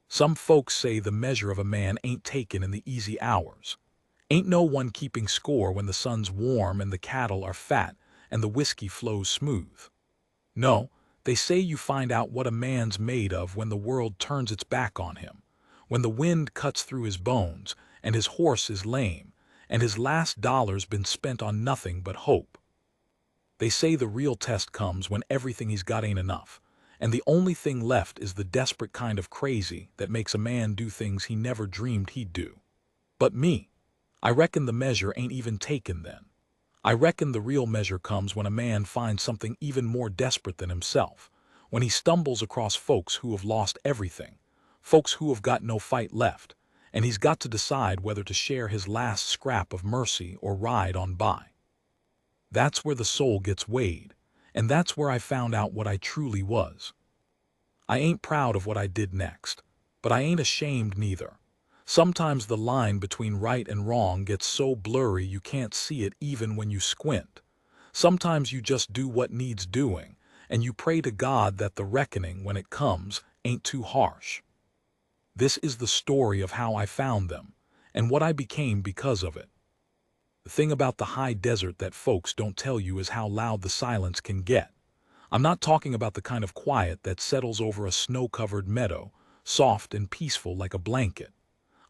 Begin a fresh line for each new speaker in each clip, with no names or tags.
Some folks say the measure of a man ain't taken in the easy hours. Ain't no one keeping score when the sun's warm and the cattle are fat and the whiskey flows smooth. No, they say you find out what a man's made of when the world turns its back on him, when the wind cuts through his bones and his horse is lame and his last dollar's been spent on nothing but hope. They say the real test comes when everything he's got ain't enough, and the only thing left is the desperate kind of crazy that makes a man do things he never dreamed he'd do. But me, I reckon the measure ain't even taken then. I reckon the real measure comes when a man finds something even more desperate than himself, when he stumbles across folks who have lost everything, folks who have got no fight left, and he's got to decide whether to share his last scrap of mercy or ride on by. That's where the soul gets weighed, and that's where I found out what I truly was. I ain't proud of what I did next, but I ain't ashamed neither. Sometimes the line between right and wrong gets so blurry you can't see it even when you squint. Sometimes you just do what needs doing, and you pray to God that the reckoning, when it comes, ain't too harsh. This is the story of how I found them, and what I became because of it. The thing about the high desert that folks don't tell you is how loud the silence can get. I'm not talking about the kind of quiet that settles over a snow-covered meadow, soft and peaceful like a blanket.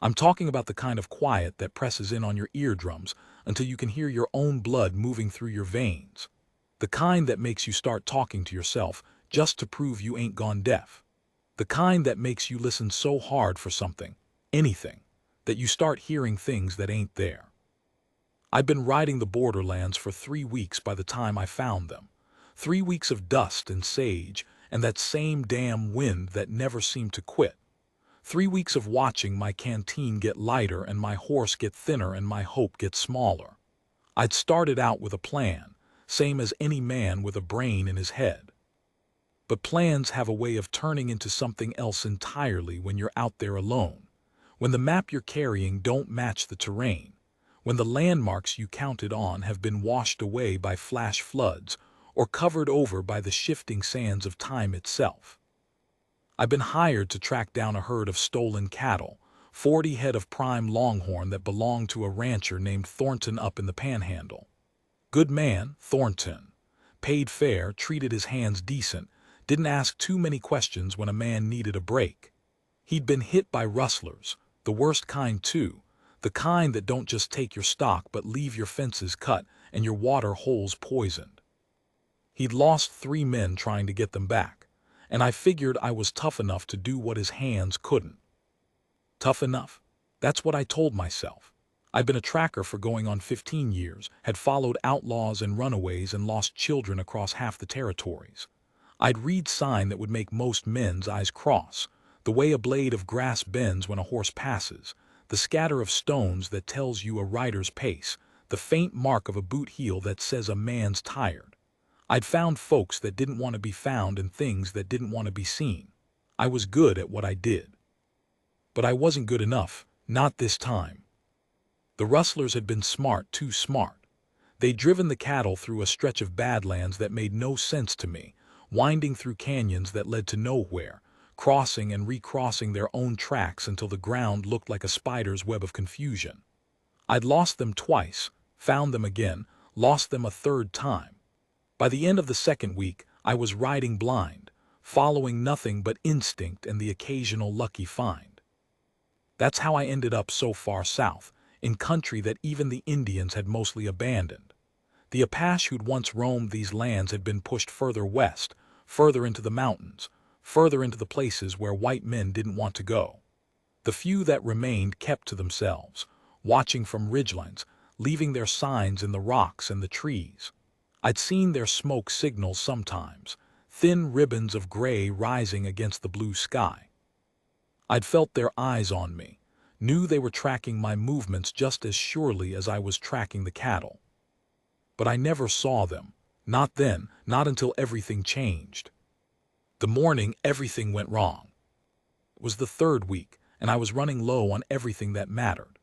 I'm talking about the kind of quiet that presses in on your eardrums until you can hear your own blood moving through your veins. The kind that makes you start talking to yourself just to prove you ain't gone deaf. The kind that makes you listen so hard for something, anything, that you start hearing things that ain't there. I'd been riding the borderlands for 3 weeks by the time I found them. 3 weeks of dust and sage and that same damn wind that never seemed to quit. 3 weeks of watching my canteen get lighter and my horse get thinner and my hope get smaller. I'd started out with a plan, same as any man with a brain in his head. But plans have a way of turning into something else entirely when you're out there alone, when the map you're carrying don't match the terrain, when the landmarks you counted on have been washed away by flash floods or covered over by the shifting sands of time itself. I've been hired to track down a herd of stolen cattle, 40 head of prime longhorn that belonged to a rancher named Thornton up in the Panhandle. Good man, Thornton. Paid fair, treated his hands decent, didn't ask too many questions when a man needed a break. He'd been hit by rustlers, the worst kind too, the kind that don't just take your stock but leave your fences cut and your water holes poisoned. He'd lost 3 men trying to get them back, and I figured I was tough enough to do what his hands couldn't. Tough enough? That's what I told myself. I'd been a tracker for going on 15 years, had followed outlaws and runaways and lost children across half the territories. I'd read sign that would make most men's eyes cross, the way a blade of grass bends when a horse passes, the scatter of stones that tells you a rider's pace, the faint mark of a boot heel that says a man's tired. I'd found folks that didn't want to be found and things that didn't want to be seen. I was good at what I did. But I wasn't good enough, not this time. The rustlers had been smart, too smart. They'd driven the cattle through a stretch of badlands that made no sense to me, winding through canyons that led to nowhere, crossing and recrossing their own tracks until the ground looked like a spider's web of confusion. I'd lost them twice, found them again, lost them a third time. By the end of the second week, I was riding blind, following nothing but instinct and the occasional lucky find. That's how I ended up so far south, in country that even the Indians had mostly abandoned. The Apache who'd once roamed these lands had been pushed further west, further into the mountains, further into the places where white men didn't want to go. The few that remained kept to themselves, watching from ridgelines, leaving their signs in the rocks and the trees. I'd seen their smoke signals sometimes, thin ribbons of gray rising against the blue sky. I'd felt their eyes on me, knew they were tracking my movements just as surely as I was tracking the cattle. But I never saw them, not then, not until everything changed. The morning everything went wrong. It was the 3rd week, and I was running low on everything that mattered.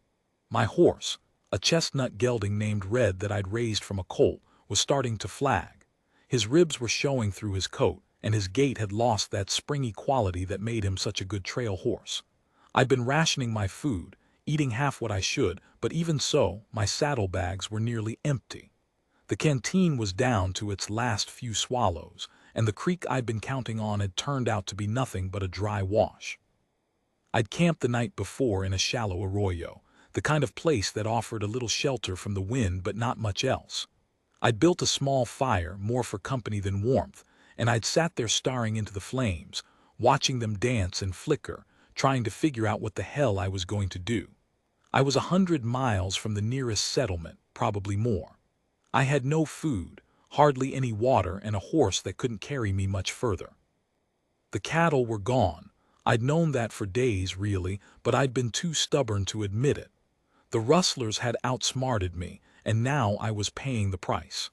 My horse, a chestnut gelding named Red that I'd raised from a colt, was starting to flag. His ribs were showing through his coat, and his gait had lost that springy quality that made him such a good trail horse. I'd been rationing my food, eating half what I should, but even so, my saddlebags were nearly empty. The canteen was down to its last few swallows, and the creek I'd been counting on had turned out to be nothing but a dry wash. I'd camped the night before in a shallow arroyo, the kind of place that offered a little shelter from the wind but not much else. I'd built a small fire, more for company than warmth, and I'd sat there staring into the flames, watching them dance and flicker, trying to figure out what the hell I was going to do. I was 100 miles from the nearest settlement, probably more. I had no food, hardly any water, and a horse that couldn't carry me much further. The cattle were gone. I'd known that for days, really, but I'd been too stubborn to admit it. The rustlers had outsmarted me, and now I was paying the price.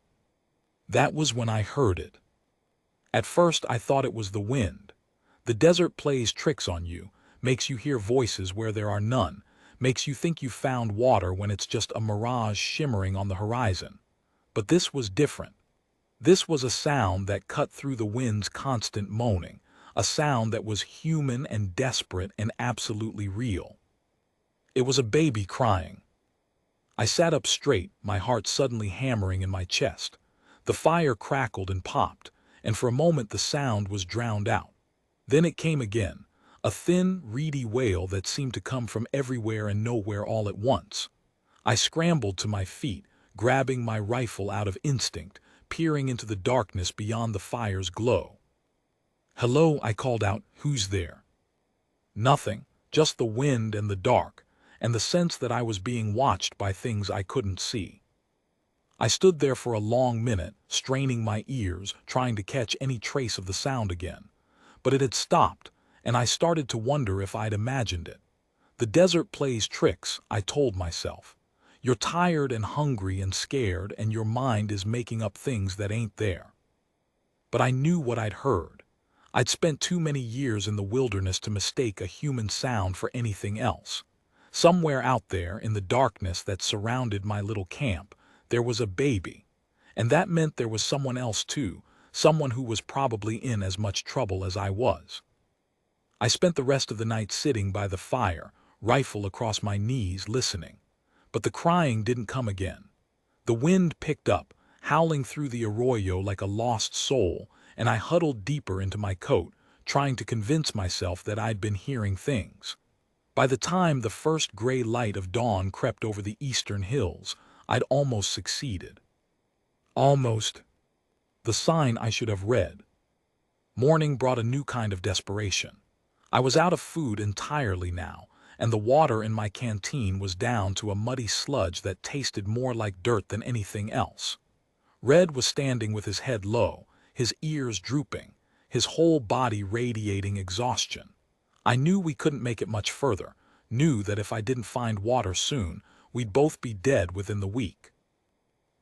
That was when I heard it. At first I thought it was the wind. The desert plays tricks on you, makes you hear voices where there are none, makes you think you've found water when it's just a mirage shimmering on the horizon. But this was different. This was a sound that cut through the wind's constant moaning, a sound that was human and desperate and absolutely real. It was a baby crying. I sat up straight, my heart suddenly hammering in my chest. The fire crackled and popped, and for a moment the sound was drowned out. Then it came again, a thin, reedy wail that seemed to come from everywhere and nowhere all at once. I scrambled to my feet, grabbing my rifle out of instinct, peering into the darkness beyond the fire's glow. "Hello," I called out. "Who's there?" Nothing, just the wind and the dark, and the sense that I was being watched by things I couldn't see. I stood there for a long minute, straining my ears, trying to catch any trace of the sound again. But it had stopped, and I started to wonder if I'd imagined it. The desert plays tricks, I told myself. You're tired and hungry and scared, and your mind is making up things that ain't there. But I knew what I'd heard. I'd spent too many years in the wilderness to mistake a human sound for anything else. Somewhere out there, in the darkness that surrounded my little camp, there was a baby. And that meant there was someone else too, someone who was probably in as much trouble as I was. I spent the rest of the night sitting by the fire, rifle across my knees, listening. But the crying didn't come again. The wind picked up, howling through the arroyo like a lost soul, and I huddled deeper into my coat, trying to convince myself that I'd been hearing things. By the time the first gray light of dawn crept over the eastern hills, I'd almost succeeded. Almost. The sign I should have read. Morning brought a new kind of desperation. I was out of food entirely now, and the water in my canteen was down to a muddy sludge that tasted more like dirt than anything else. Red was standing with his head low, his ears drooping, his whole body radiating exhaustion. I knew we couldn't make it much further, knew that if I didn't find water soon, we'd both be dead within the week.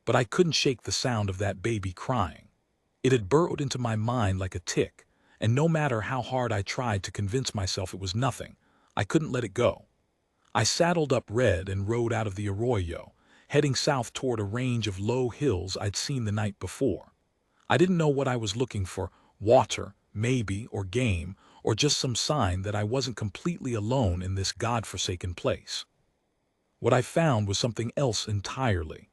But I couldn't shake the sound of that baby crying. It had burrowed into my mind like a tick, and no matter how hard I tried to convince myself it was nothing, I couldn't let it go. I saddled up Red and rode out of the arroyo, heading south toward a range of low hills I'd seen the night before. I didn't know what I was looking for, water, maybe, or game, or just some sign that I wasn't completely alone in this God-forsaken place. What I found was something else entirely.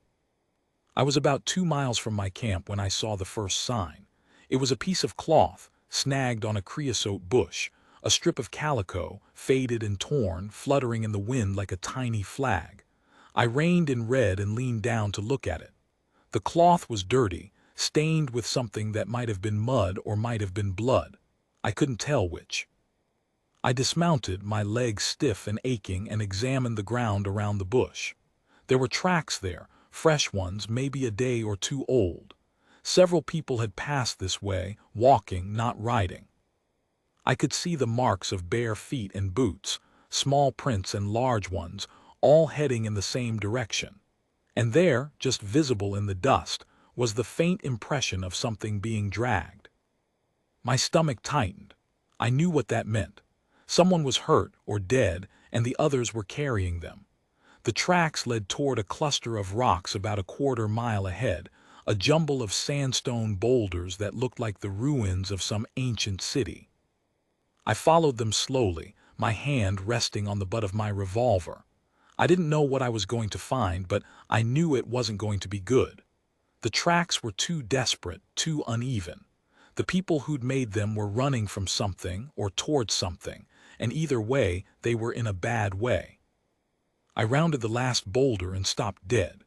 I was about 2 miles from my camp when I saw the first sign. It was a piece of cloth, snagged on a creosote bush, a strip of calico, faded and torn, fluttering in the wind like a tiny flag. I reined in Red and leaned down to look at it. The cloth was dirty, stained with something that might have been mud or might have been blood. I couldn't tell which. I dismounted, my legs stiff and aching, and examined the ground around the bush. There were tracks there, fresh ones, maybe a day or two old. Several people had passed this way, walking, not riding. I could see the marks of bare feet and boots, small prints and large ones, all heading in the same direction. And there, just visible in the dust, was the faint impression of something being dragged. My stomach tightened. I knew what that meant. Someone was hurt or dead, and the others were carrying them. The tracks led toward a cluster of rocks about a 1/4 mile ahead, a jumble of sandstone boulders that looked like the ruins of some ancient city. I followed them slowly, my hand resting on the butt of my revolver. I didn't know what I was going to find, but I knew it wasn't going to be good. The tracks were too desperate, too uneven. The people who'd made them were running from something or towards something, and either way, they were in a bad way. I rounded the last boulder and stopped dead.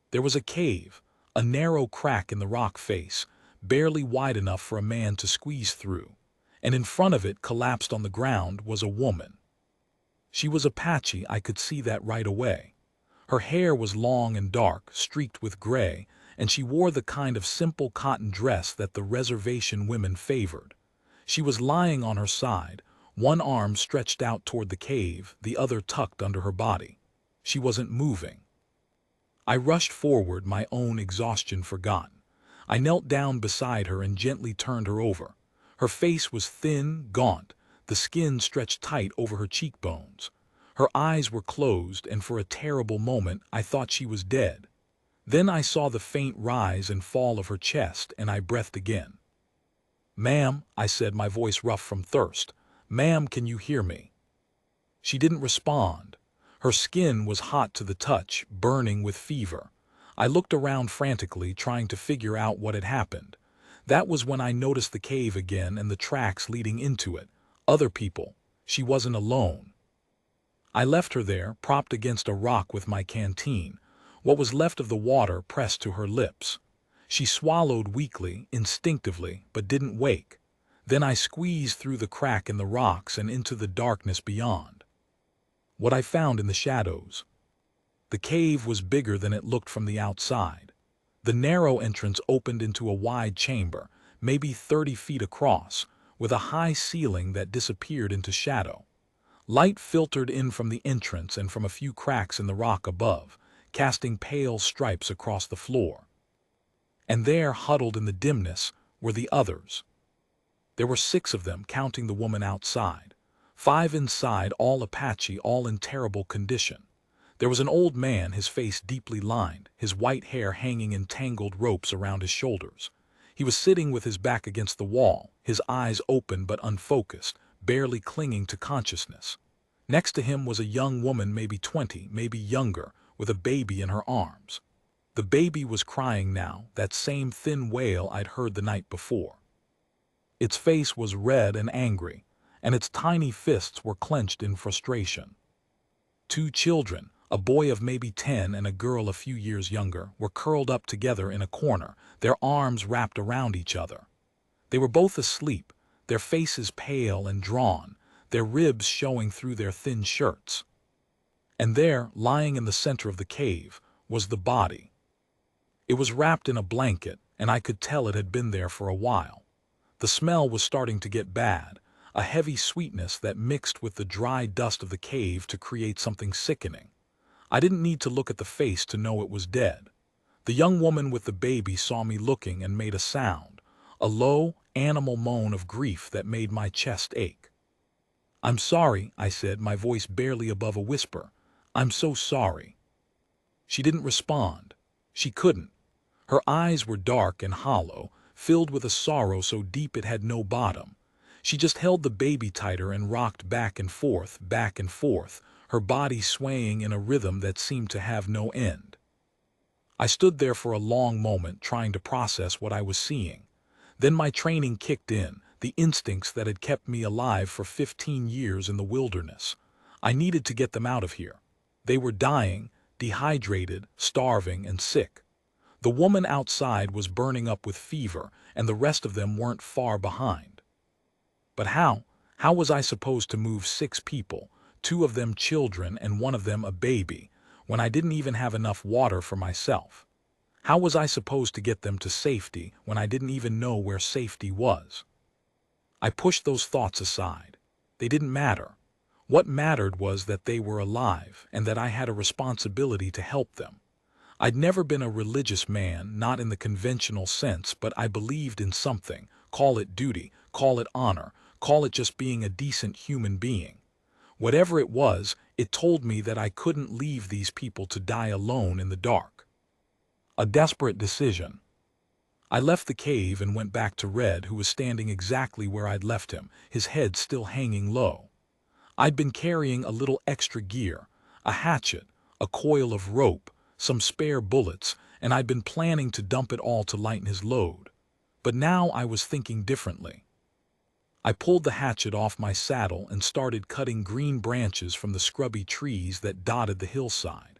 There was a cave, a narrow crack in the rock face, barely wide enough for a man to squeeze through, and in front of it, collapsed on the ground, was a woman. She was Apache, I could see that right away. Her hair was long and dark, streaked with gray, and she wore the kind of simple cotton dress that the reservation women favored. She was lying on her side, one arm stretched out toward the cave, the other tucked under her body. She wasn't moving. I rushed forward, my own exhaustion forgotten. I knelt down beside her and gently turned her over. Her face was thin, gaunt, the skin stretched tight over her cheekbones. Her eyes were closed, and for a terrible moment I thought she was dead. Then I saw the faint rise and fall of her chest, and I breathed again. "Ma'am," I said, my voice rough from thirst. "Ma'am, can you hear me?" She didn't respond. Her skin was hot to the touch, burning with fever. I looked around frantically, trying to figure out what had happened. That was when I noticed the cave again and the tracks leading into it. Other people. She wasn't alone. I left her there, propped against a rock with my canteen, what was left of the water pressed to her lips. She swallowed weakly, instinctively, but didn't wake. Then I squeezed through the crack in the rocks and into the darkness beyond. What I found in the shadows. The cave was bigger than it looked from the outside. The narrow entrance opened into a wide chamber, maybe 30 feet across, with a high ceiling that disappeared into shadow. Light filtered in from the entrance and from a few cracks in the rock above, casting pale stripes across the floor. And there, huddled in the dimness, were the others. There were 6 of them, counting the woman outside. 5 inside, all Apache, all in terrible condition. There was an old man, his face deeply lined, his white hair hanging in tangled ropes around his shoulders. He was sitting with his back against the wall, his eyes open but unfocused, barely clinging to consciousness. Next to him was a young woman, maybe 20, maybe younger, with a baby in her arms. The baby was crying now, that same thin wail I'd heard the night before. Its face was red and angry, and its tiny fists were clenched in frustration. 2 children, a boy of maybe 10 and a girl a few years younger, were curled up together in a corner, their arms wrapped around each other. They were both asleep, their faces pale and drawn, their ribs showing through their thin shirts. And there, lying in the center of the cave, was the body. It was wrapped in a blanket, and I could tell it had been there for a while. The smell was starting to get bad, a heavy sweetness that mixed with the dry dust of the cave to create something sickening. I didn't need to look at the face to know it was dead. The young woman with the baby saw me looking and made a sound, a low, animal moan of grief that made my chest ache. "I'm sorry," I said, my voice barely above a whisper. "I'm so sorry." She didn't respond. She couldn't. Her eyes were dark and hollow, filled with a sorrow so deep it had no bottom. She just held the baby tighter and rocked back and forth, her body swaying in a rhythm that seemed to have no end. I stood there for a long moment, trying to process what I was seeing. Then my training kicked in, the instincts that had kept me alive for 15 years in the wilderness. I needed to get them out of here. They were dying, dehydrated, starving, and sick. The woman outside was burning up with fever, and the rest of them weren't far behind. But how? How was I supposed to move 6 people, 2 of them children and 1 of them a baby, when I didn't even have enough water for myself? How was I supposed to get them to safety when I didn't even know where safety was? I pushed those thoughts aside. They didn't matter. What mattered was that they were alive and that I had a responsibility to help them. I'd never been a religious man, not in the conventional sense, but I believed in something. Call it duty, call it honor, call it just being a decent human being. Whatever it was, it told me that I couldn't leave these people to die alone in the dark. A desperate decision. I left the cave and went back to Red, who was standing exactly where I'd left him, his head still hanging low. I'd been carrying a little extra gear, a hatchet, a coil of rope, some spare bullets, and I'd been planning to dump it all to lighten his load. But now I was thinking differently. I pulled the hatchet off my saddle and started cutting green branches from the scrubby trees that dotted the hillside.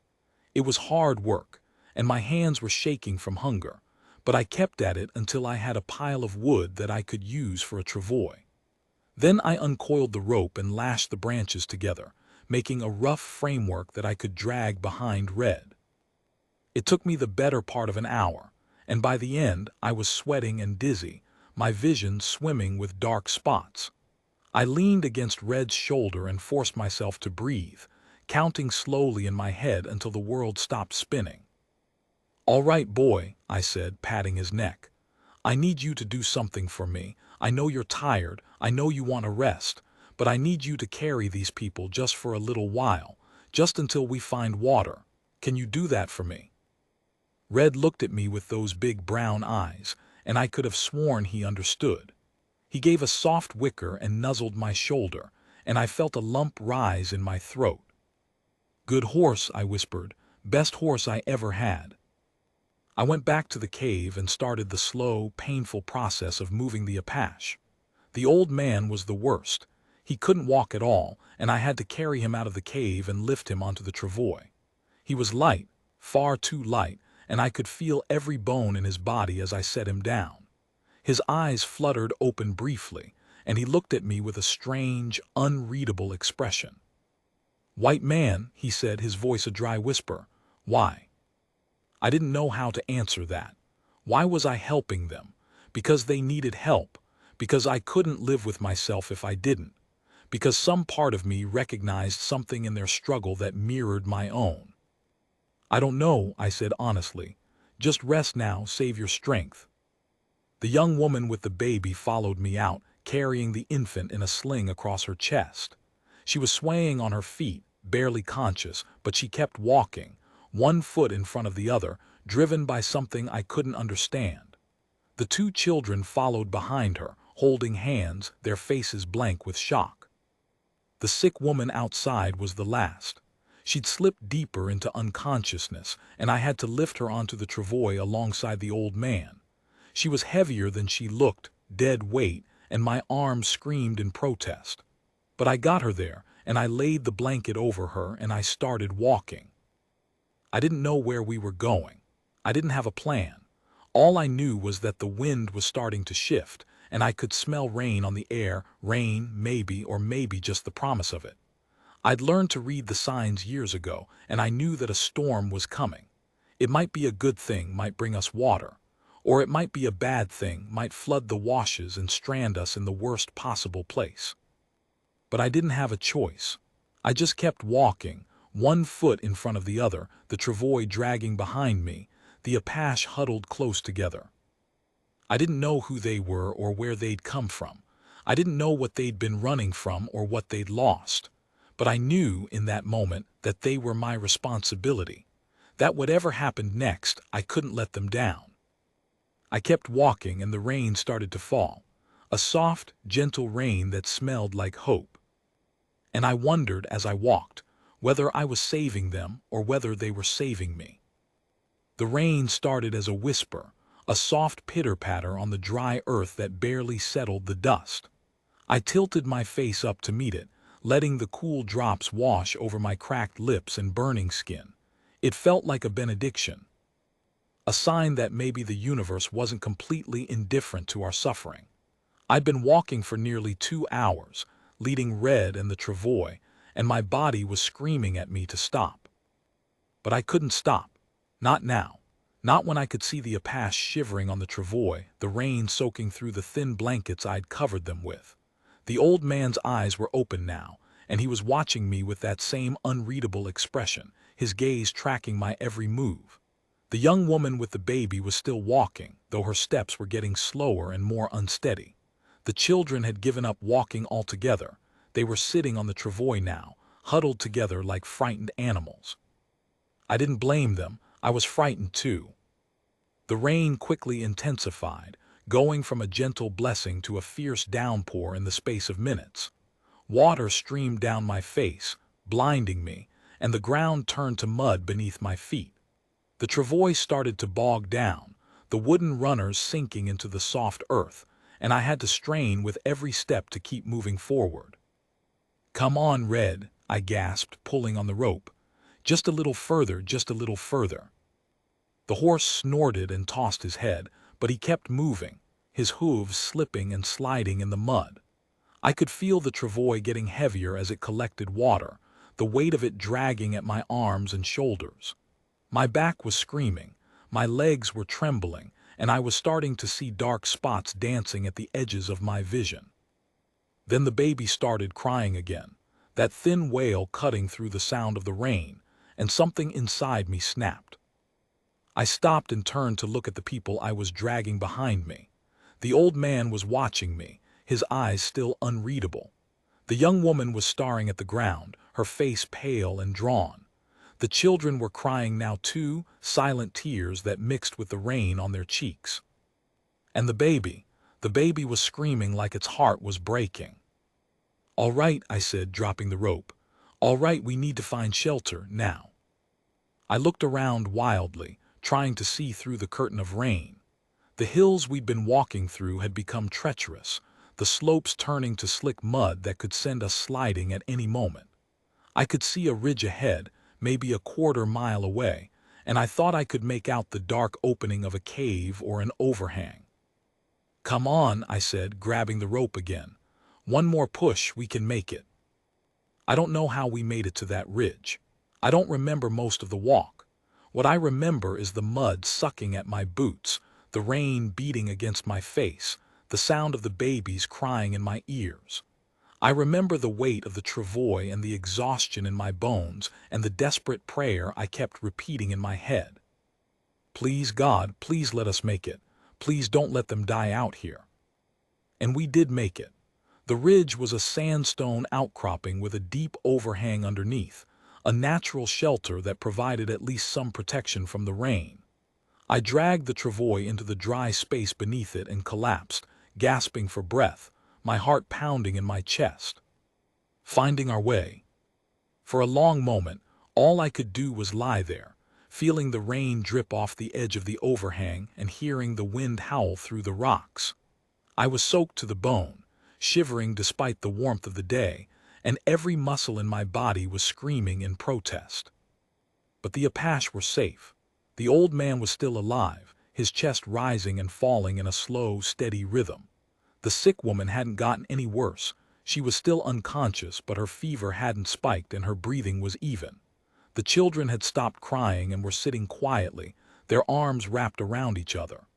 It was hard work, and my hands were shaking from hunger, but I kept at it until I had a pile of wood that I could use for a travois. Then I uncoiled the rope and lashed the branches together, making a rough framework that I could drag behind Red. It took me the better part of an hour, and by the end I was sweating and dizzy, my vision swimming with dark spots. I leaned against Red's shoulder and forced myself to breathe, counting slowly in my head until the world stopped spinning. "All right, boy," I said, patting his neck. "I need you to do something for me. I know you're tired, I know you want to rest, but I need you to carry these people just for a little while, just until we find water. Can you do that for me?" Red looked at me with those big brown eyes, and I could have sworn he understood. He gave a soft whicker and nuzzled my shoulder, and I felt a lump rise in my throat. "Good horse," I whispered, "best horse I ever had." I went back to the cave and started the slow, painful process of moving the Apache. The old man was the worst. He couldn't walk at all, and I had to carry him out of the cave and lift him onto the travois. He was light, far too light, and I could feel every bone in his body as I set him down. His eyes fluttered open briefly, and he looked at me with a strange, unreadable expression. "White man," he said, his voice a dry whisper. "Why?" I didn't know how to answer that. Why was I helping them? Because they needed help. Because I couldn't live with myself if I didn't. Because some part of me recognized something in their struggle that mirrored my own. "I don't know," I said honestly. "Just rest now, save your strength." The young woman with the baby followed me out, carrying the infant in a sling across her chest. She was swaying on her feet, barely conscious, but she kept walking, one foot in front of the other, driven by something I couldn't understand. The two children followed behind her, holding hands, their faces blank with shock. The sick woman outside was the last. She'd slipped deeper into unconsciousness, and I had to lift her onto the travois alongside the old man. She was heavier than she looked, dead weight, and my arms screamed in protest. But I got her there, and I laid the blanket over her, and I started walking. I didn't know where we were going. I didn't have a plan. All I knew was that the wind was starting to shift, and I could smell rain on the air, rain, maybe, or maybe just the promise of it. I'd learned to read the signs years ago, and I knew that a storm was coming. It might be a good thing, might bring us water. Or it might be a bad thing, might flood the washes and strand us in the worst possible place. But I didn't have a choice. I just kept walking, one foot in front of the other, the travois dragging behind me, the Apache huddled close together. I didn't know who they were or where they'd come from. I didn't know what they'd been running from or what they'd lost. But I knew in that moment that they were my responsibility, that whatever happened next, I couldn't let them down. I kept walking and the rain started to fall, a soft, gentle rain that smelled like hope. And I wondered as I walked whether I was saving them or whether they were saving me. The rain started as a whisper, a soft pitter-patter on the dry earth that barely settled the dust. I tilted my face up to meet it, letting the cool drops wash over my cracked lips and burning skin. It felt like a benediction. A sign that maybe the universe wasn't completely indifferent to our suffering. I'd been walking for nearly 2 hours, leading Red and the travois, and my body was screaming at me to stop. But I couldn't stop. Not now. Not when I could see the Apache shivering on the travois, the rain soaking through the thin blankets I'd covered them with. The old man's eyes were open now, and he was watching me with that same unreadable expression, his gaze tracking my every move. The young woman with the baby was still walking, though her steps were getting slower and more unsteady. The children had given up walking altogether. They were sitting on the travois now, huddled together like frightened animals. I didn't blame them. I was frightened too. The rain quickly intensified, going from a gentle blessing to a fierce downpour in the space of minutes. Water streamed down my face, blinding me, and the ground turned to mud beneath my feet. The travois started to bog down, the wooden runners sinking into the soft earth, and I had to strain with every step to keep moving forward. "Come on, Red," I gasped, pulling on the rope. "Just a little further, just a little further." The horse snorted and tossed his head, but he kept moving, his hooves slipping and sliding in the mud. I could feel the travois getting heavier as it collected water, the weight of it dragging at my arms and shoulders. My back was screaming, my legs were trembling, and I was starting to see dark spots dancing at the edges of my vision. Then the baby started crying again, that thin wail cutting through the sound of the rain, and something inside me snapped. I stopped and turned to look at the people I was dragging behind me. The old man was watching me, his eyes still unreadable. The young woman was staring at the ground, her face pale and drawn. The children were crying now too, silent tears that mixed with the rain on their cheeks. And the baby was screaming like its heart was breaking. "All right," I said, dropping the rope. "All right, we need to find shelter, now." I looked around wildly, trying to see through the curtain of rain. The hills we'd been walking through had become treacherous, the slopes turning to slick mud that could send us sliding at any moment. I could see a ridge ahead, maybe a quarter-mile away, and I thought I could make out the dark opening of a cave or an overhang. "Come on," I said, grabbing the rope again. "One more push, we can make it." I don't know how we made it to that ridge. I don't remember most of the walk. What I remember is the mud sucking at my boots, the rain beating against my face, the sound of the babies crying in my ears. I remember the weight of the travois and the exhaustion in my bones and the desperate prayer I kept repeating in my head. "Please, God, please let us make it. Please don't let them die out here." And we did make it. The ridge was a sandstone outcropping with a deep overhang underneath, a natural shelter that provided at least some protection from the rain. I dragged the travois into the dry space beneath it and collapsed, gasping for breath, my heart pounding in my chest. Finding our way. For a long moment, all I could do was lie there, feeling the rain drip off the edge of the overhang and hearing the wind howl through the rocks. I was soaked to the bone, shivering despite the warmth of the day, and every muscle in my body was screaming in protest. But the Apache were safe. The old man was still alive, his chest rising and falling in a slow, steady rhythm. The sick woman hadn't gotten any worse. She was still unconscious, but her fever hadn't spiked and her breathing was even. The children had stopped crying and were sitting quietly, their arms wrapped around each other.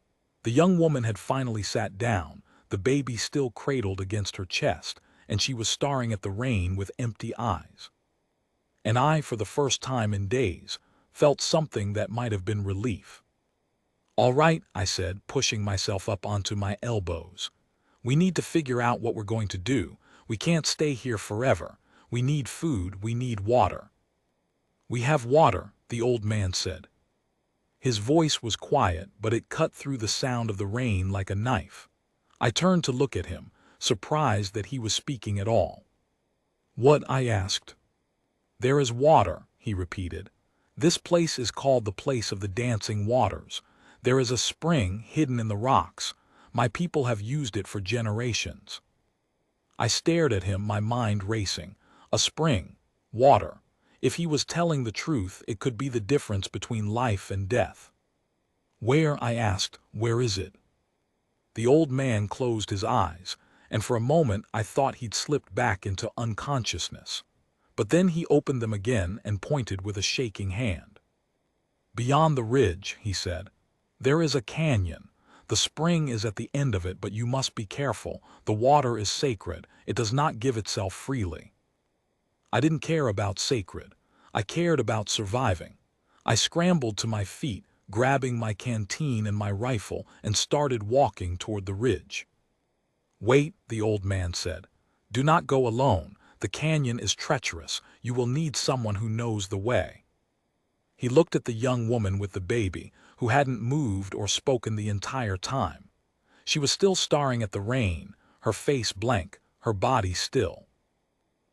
The young woman had finally sat down, the baby still cradled against her chest, and she was staring at the rain with empty eyes. And I, for the first time in days, felt something that might have been relief. "All right," I said, pushing myself up onto my elbows. "We need to figure out what we're going to do. We can't stay here forever. We need food, we need water." "We have water," the old man said. His voice was quiet, but it cut through the sound of the rain like a knife. I turned to look at him, surprised that he was speaking at all. "What?" I asked. "There is water," he repeated. "This place is called the place of the dancing waters. There is a spring hidden in the rocks. My people have used it for generations." I stared at him, my mind racing. A spring, water. If he was telling the truth, it could be the difference between life and death. "Where?" I asked. "Where is it?" The old man closed his eyes, and for a moment I thought he'd slipped back into unconsciousness. But then he opened them again and pointed with a shaking hand. "Beyond the ridge," he said, "there is a canyon. The spring is at the end of it, but you must be careful. The water is sacred. It does not give itself freely." I didn't care about sacred. I cared about surviving. I scrambled to my feet, grabbing my canteen and my rifle, and started walking toward the ridge. "Wait," the old man said. "Do not go alone. The canyon is treacherous. You will need someone who knows the way." He looked at the young woman with the baby, who hadn't moved or spoken the entire time. She was still staring at the rain, her face blank, her body still.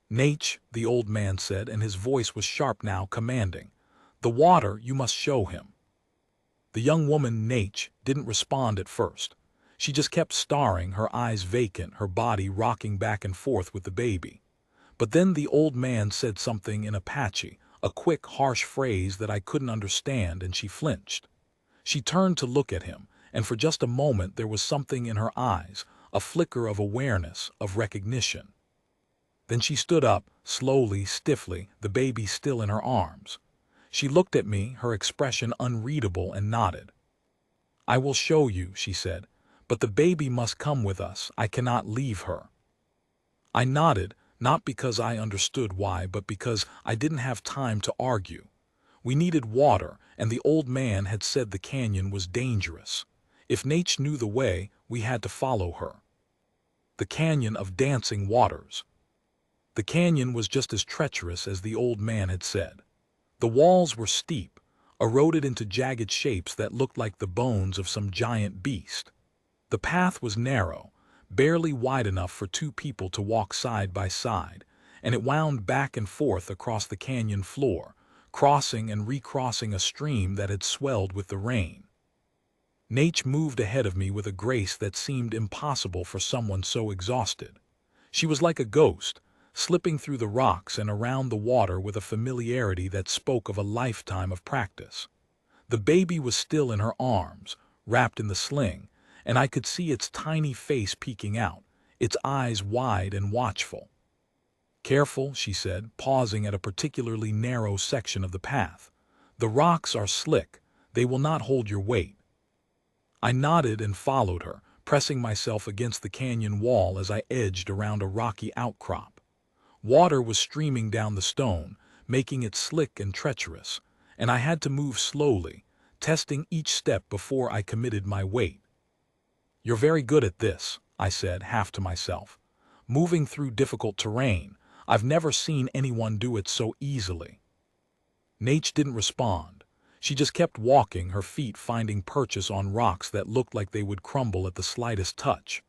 "Nate," the old man said, and his voice was sharp now, commanding. "The water, you must show him." The young woman, Nate, didn't respond at first. She just kept staring, her eyes vacant, her body rocking back and forth with the baby. But then the old man said something in Apache, a quick, harsh phrase that I couldn't understand, and she flinched. She turned to look at him, and for just a moment there was something in her eyes, a flicker of awareness, of recognition. Then she stood up, slowly, stiffly, the baby still in her arms. She looked at me, her expression unreadable, and nodded. "I will show you," she said, "but the baby must come with us. I cannot leave her." I nodded, not because I understood why, but because I didn't have time to argue. We needed water, and the old man had said the canyon was dangerous. If Nate knew the way, we had to follow her. The canyon of dancing waters. The canyon was just as treacherous as the old man had said. The walls were steep, eroded into jagged shapes that looked like the bones of some giant beast. The path was narrow, barely wide enough for two people to walk side by side, and it wound back and forth across the canyon floor, crossing and recrossing a stream that had swelled with the rain. Nate moved ahead of me with a grace that seemed impossible for someone so exhausted. She was like a ghost, slipping through the rocks and around the water with a familiarity that spoke of a lifetime of practice. The baby was still in her arms, wrapped in the sling, and I could see its tiny face peeking out, its eyes wide and watchful. "Careful," she said, pausing at a particularly narrow section of the path. "The rocks are slick. They will not hold your weight." I nodded and followed her, pressing myself against the canyon wall as I edged around a rocky outcrop. Water was streaming down the stone, making it slick and treacherous, and I had to move slowly, testing each step before I committed my weight. "You're very good at this," I said, half to myself. "Moving through difficult terrain. I've never seen anyone do it so easily." Nate didn't respond. She just kept walking, her feet finding purchase on rocks that looked like they would crumble at the slightest touch.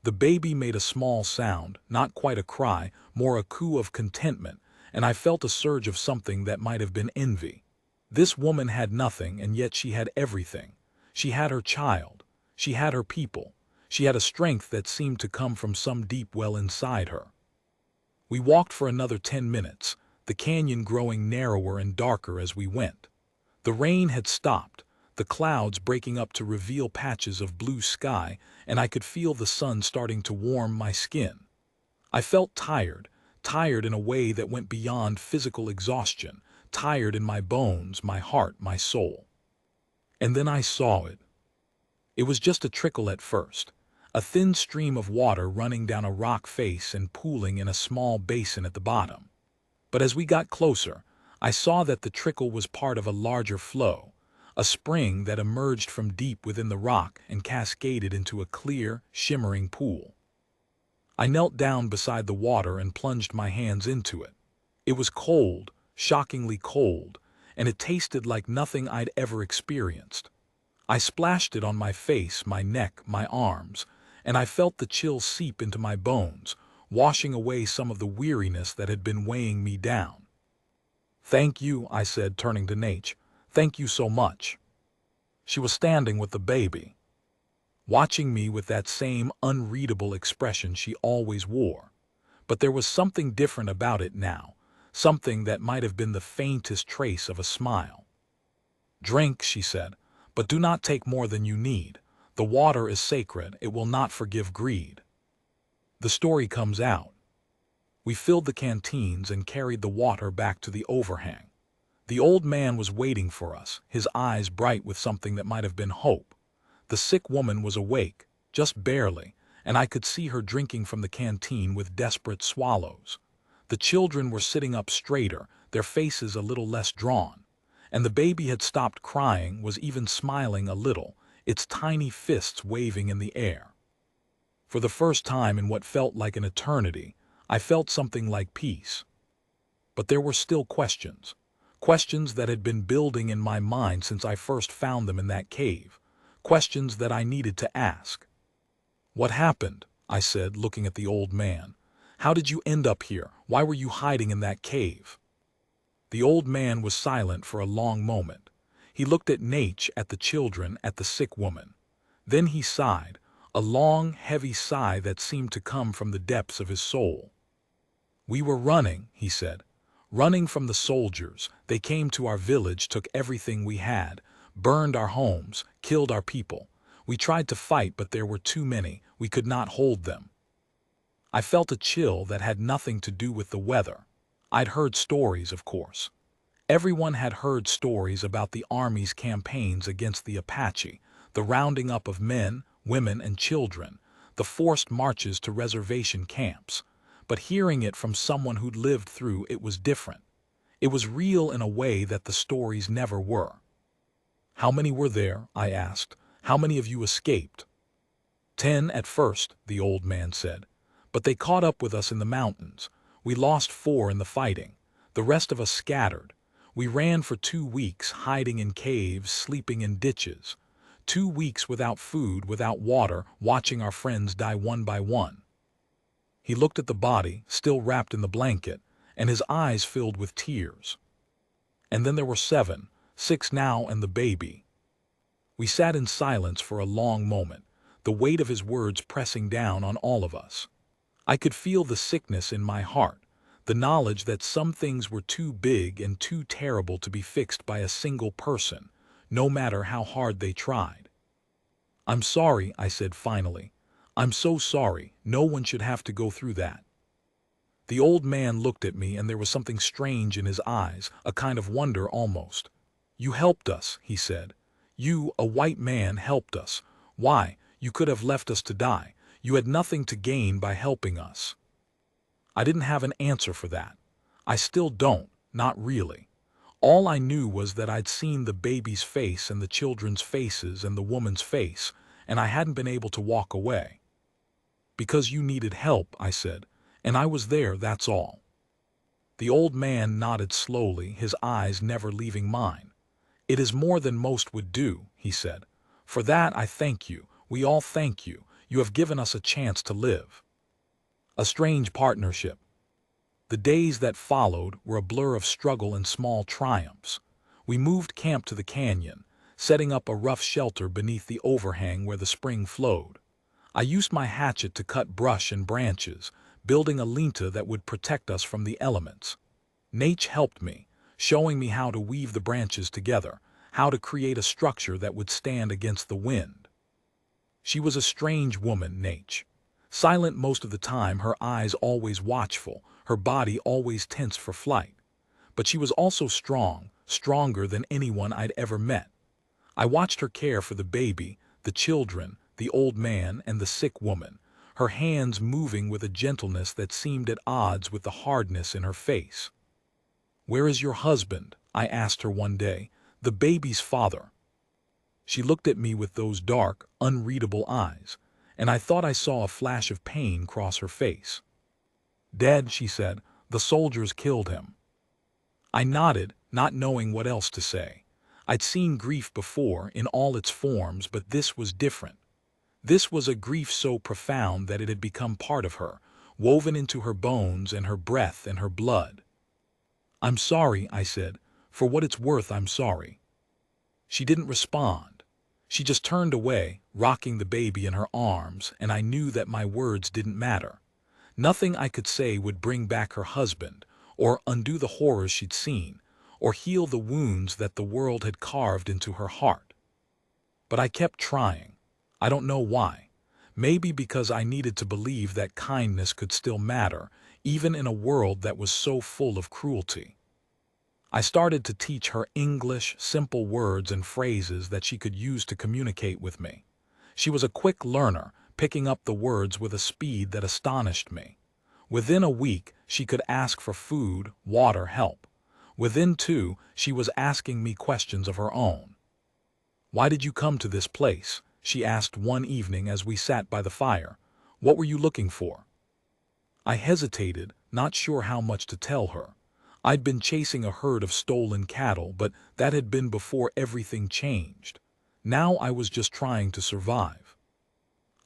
The baby made a small sound, not quite a cry, more a coo of contentment, and I felt a surge of something that might have been envy. This woman had nothing, and yet she had everything. She had her child. She had her people. She had a strength that seemed to come from some deep well inside her. We walked for another 10 minutes, the canyon growing narrower and darker as we went. The rain had stopped, the clouds breaking up to reveal patches of blue sky, and I could feel the sun starting to warm my skin. I felt tired, tired in a way that went beyond physical exhaustion, tired in my bones, my heart, my soul. And then I saw it. It was just a trickle at first, a thin stream of water running down a rock face and pooling in a small basin at the bottom. But as we got closer, I saw that the trickle was part of a larger flow, a spring that emerged from deep within the rock and cascaded into a clear, shimmering pool. I knelt down beside the water and plunged my hands into it. It was cold, shockingly cold, and it tasted like nothing I'd ever experienced. I splashed it on my face, my neck, my arms, and I felt the chill seep into my bones, washing away some of the weariness that had been weighing me down. "Thank you," I said, turning to Nate. "Thank you so much." She was standing with the baby, watching me with that same unreadable expression she always wore. But there was something different about it now, something that might have been the faintest trace of a smile. "Drink," she said, "but do not take more than you need. The water is sacred, it will not forgive greed." The story comes out. We filled the canteens and carried the water back to the overhang. The old man was waiting for us, his eyes bright with something that might have been hope. The sick woman was awake, just barely, and I could see her drinking from the canteen with desperate swallows. The children were sitting up straighter, their faces a little less drawn, and the baby had stopped crying, was even smiling a little, its tiny fists waving in the air. For the first time in what felt like an eternity, I felt something like peace. But there were still questions. Questions that had been building in my mind since I first found them in that cave. Questions that I needed to ask. "What happened?" I said, looking at the old man. "How did you end up here? Why were you hiding in that cave?" The old man was silent for a long moment. He looked at Nate, at the children, at the sick woman. Then he sighed, a long, heavy sigh that seemed to come from the depths of his soul. "We were running," he said. "Running from the soldiers. They came to our village, took everything we had, burned our homes, killed our people. We tried to fight, but there were too many. We could not hold them." I felt a chill that had nothing to do with the weather. I'd heard stories, of course. Everyone had heard stories about the Army's campaigns against the Apache, the rounding up of men, women, and children, the forced marches to reservation camps. But hearing it from someone who'd lived through it was different. It was real in a way that the stories never were. "How many were there?" I asked. "How many of you escaped?" "10 at first," the old man said. "But they caught up with us in the mountains. We lost 4 in the fighting. The rest of us scattered. We ran for 2 weeks, hiding in caves, sleeping in ditches. 2 weeks without food, without water, watching our friends die one by one." He looked at the body, still wrapped in the blanket, and his eyes filled with tears. "And then there were 7, 6 now, and the baby." We sat in silence for a long moment, the weight of his words pressing down on all of us. I could feel the sickness in my heart, the knowledge that some things were too big and too terrible to be fixed by a single person, no matter how hard they tried. "I'm sorry," I said finally. "I'm so sorry. No one should have to go through that." The old man looked at me, and there was something strange in his eyes, a kind of wonder almost. "You helped us," he said. "You, a white man, helped us. Why, you could have left us to die. You had nothing to gain by helping us." I didn't have an answer for that. I still don't, not really. All I knew was that I'd seen the baby's face and the children's faces and the woman's face, and I hadn't been able to walk away. "Because you needed help," I said, "and I was there, that's all." The old man nodded slowly, his eyes never leaving mine. "It is more than most would do," he said. "For that I thank you. We all thank you. You have given us a chance to live." A strange partnership. The days that followed were a blur of struggle and small triumphs. We moved camp to the canyon, setting up a rough shelter beneath the overhang where the spring flowed. I used my hatchet to cut brush and branches, building a linta that would protect us from the elements. Nate helped me, showing me how to weave the branches together, how to create a structure that would stand against the wind. She was a strange woman, Nate. Silent most of the time, her eyes always watchful, her body always tense for flight. But she was also strong, stronger than anyone I'd ever met. I watched her care for the baby, the children, the old man, and the sick woman, her hands moving with a gentleness that seemed at odds with the hardness in her face. "Where is your husband?" I asked her one day, "the baby's father." She looked at me with those dark, unreadable eyes, and I thought I saw a flash of pain cross her face. "Dead," she said. "The soldiers killed him." I nodded, not knowing what else to say. I'd seen grief before, in all its forms, but this was different. This was a grief so profound that it had become part of her, woven into her bones and her breath and her blood. "I'm sorry," I said. "For what it's worth, I'm sorry." She didn't respond. She just turned away, rocking the baby in her arms, and I knew that my words didn't matter. Nothing I could say would bring back her husband, or undo the horrors she'd seen, or heal the wounds that the world had carved into her heart. But I kept trying. I don't know why. Maybe because I needed to believe that kindness could still matter, even in a world that was so full of cruelty. I started to teach her English, simple words and phrases that she could use to communicate with me. She was a quick learner, picking up the words with a speed that astonished me. Within a week, she could ask for food, water, help. Within 2, she was asking me questions of her own. "Why did you come to this place?" she asked one evening as we sat by the fire. "What were you looking for?" I hesitated, not sure how much to tell her. I'd been chasing a herd of stolen cattle, but that had been before everything changed. Now I was just trying to survive.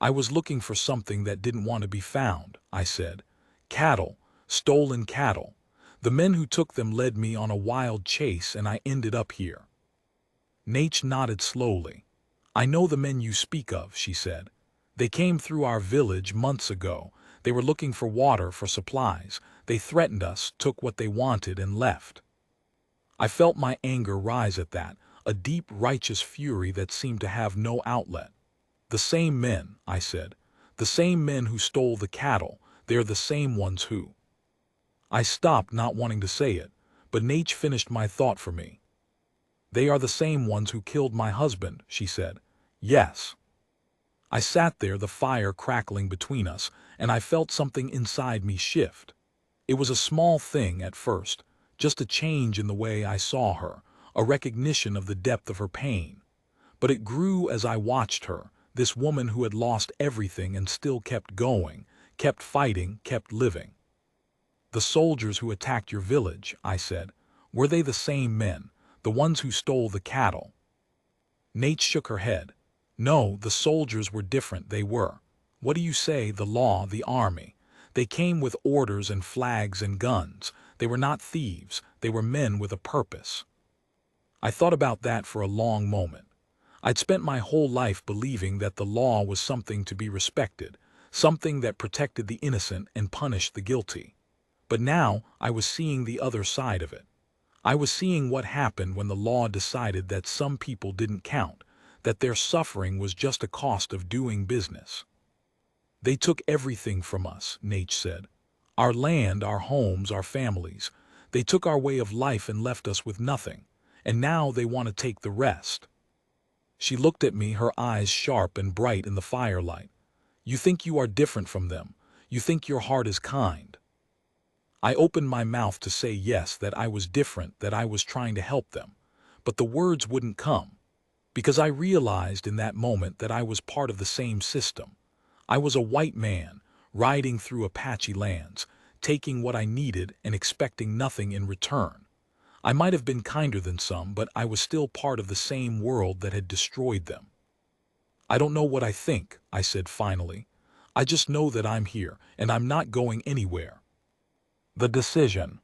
I was looking for something that didn't want to be found, I said. Cattle, stolen cattle. The men who took them led me on a wild chase and I ended up here. Nate nodded slowly. I know the men you speak of, she said. They came through our village months ago. They were looking for water, for supplies. They threatened us, took what they wanted, and left. I felt my anger rise at that, a deep, righteous fury that seemed to have no outlet. The same men, I said. The same men who stole the cattle. They're the same ones who. I stopped, not wanting to say it, but Nate finished my thought for me. They are the same ones who killed my husband, she said. Yes. I sat there, the fire crackling between us, and I felt something inside me shift. It was a small thing at first, just a change in the way I saw her, a recognition of the depth of her pain. But it grew as I watched her, this woman who had lost everything and still kept going, kept fighting, kept living. The soldiers who attacked your village, I said, were they the same men, the ones who stole the cattle? Nate shook her head. No, the soldiers were different, they were. What do you say, the law, the army? They came with orders and flags and guns. They were not thieves, they were men with a purpose. I thought about that for a long moment. I'd spent my whole life believing that the law was something to be respected, something that protected the innocent and punished the guilty. But now I was seeing the other side of it. I was seeing what happened when the law decided that some people didn't count, that their suffering was just a cost of doing business. They took everything from us, Nate said. Our land, our homes, our families. They took our way of life and left us with nothing. And now they want to take the rest. She looked at me, her eyes sharp and bright in the firelight. You think you are different from them. You think your heart is kind. I opened my mouth to say yes, that I was different, that I was trying to help them. But the words wouldn't come. Because I realized in that moment that I was part of the same system. I was a white man, riding through Apache lands, taking what I needed and expecting nothing in return. I might have been kinder than some, but I was still part of the same world that had destroyed them. I don't know what I think, I said finally. I just know that I'm here, and I'm not going anywhere. The decision.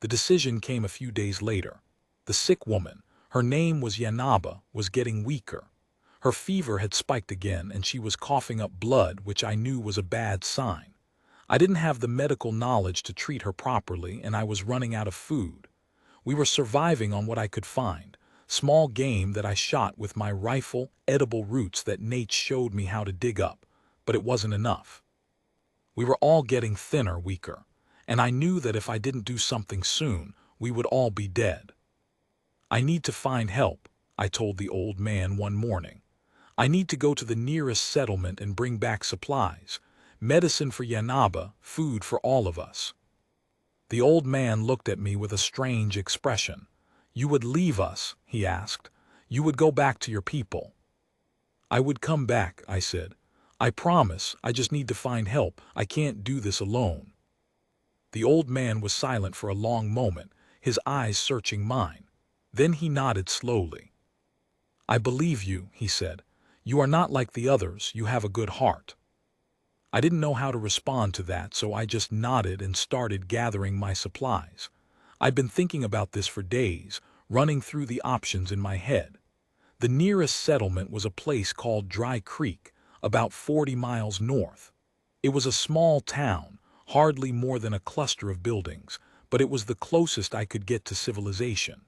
The decision came a few days later. The sick woman, her name was Yanaba, was getting weaker. Her fever had spiked again, and she was coughing up blood, which I knew was a bad sign. I didn't have the medical knowledge to treat her properly, and I was running out of food. We were surviving on what I could find, small game that I shot with my rifle, edible roots that Nate showed me how to dig up, but it wasn't enough. We were all getting thinner, weaker, and I knew that if I didn't do something soon, we would all be dead. I need to find help, I told the old man one morning. I need to go to the nearest settlement and bring back supplies, medicine for Yanaba, food for all of us. The old man looked at me with a strange expression. You would leave us, he asked. You would go back to your people. I would come back, I said. I promise, I just need to find help. I can't do this alone. The old man was silent for a long moment, his eyes searching mine. Then he nodded slowly. I believe you, he said. You are not like the others, you have a good heart. I didn't know how to respond to that, so I just nodded and started gathering my supplies. I'd been thinking about this for days, running through the options in my head. The nearest settlement was a place called Dry Creek, about 40 miles north. It was a small town, hardly more than a cluster of buildings, but it was the closest I could get to civilization.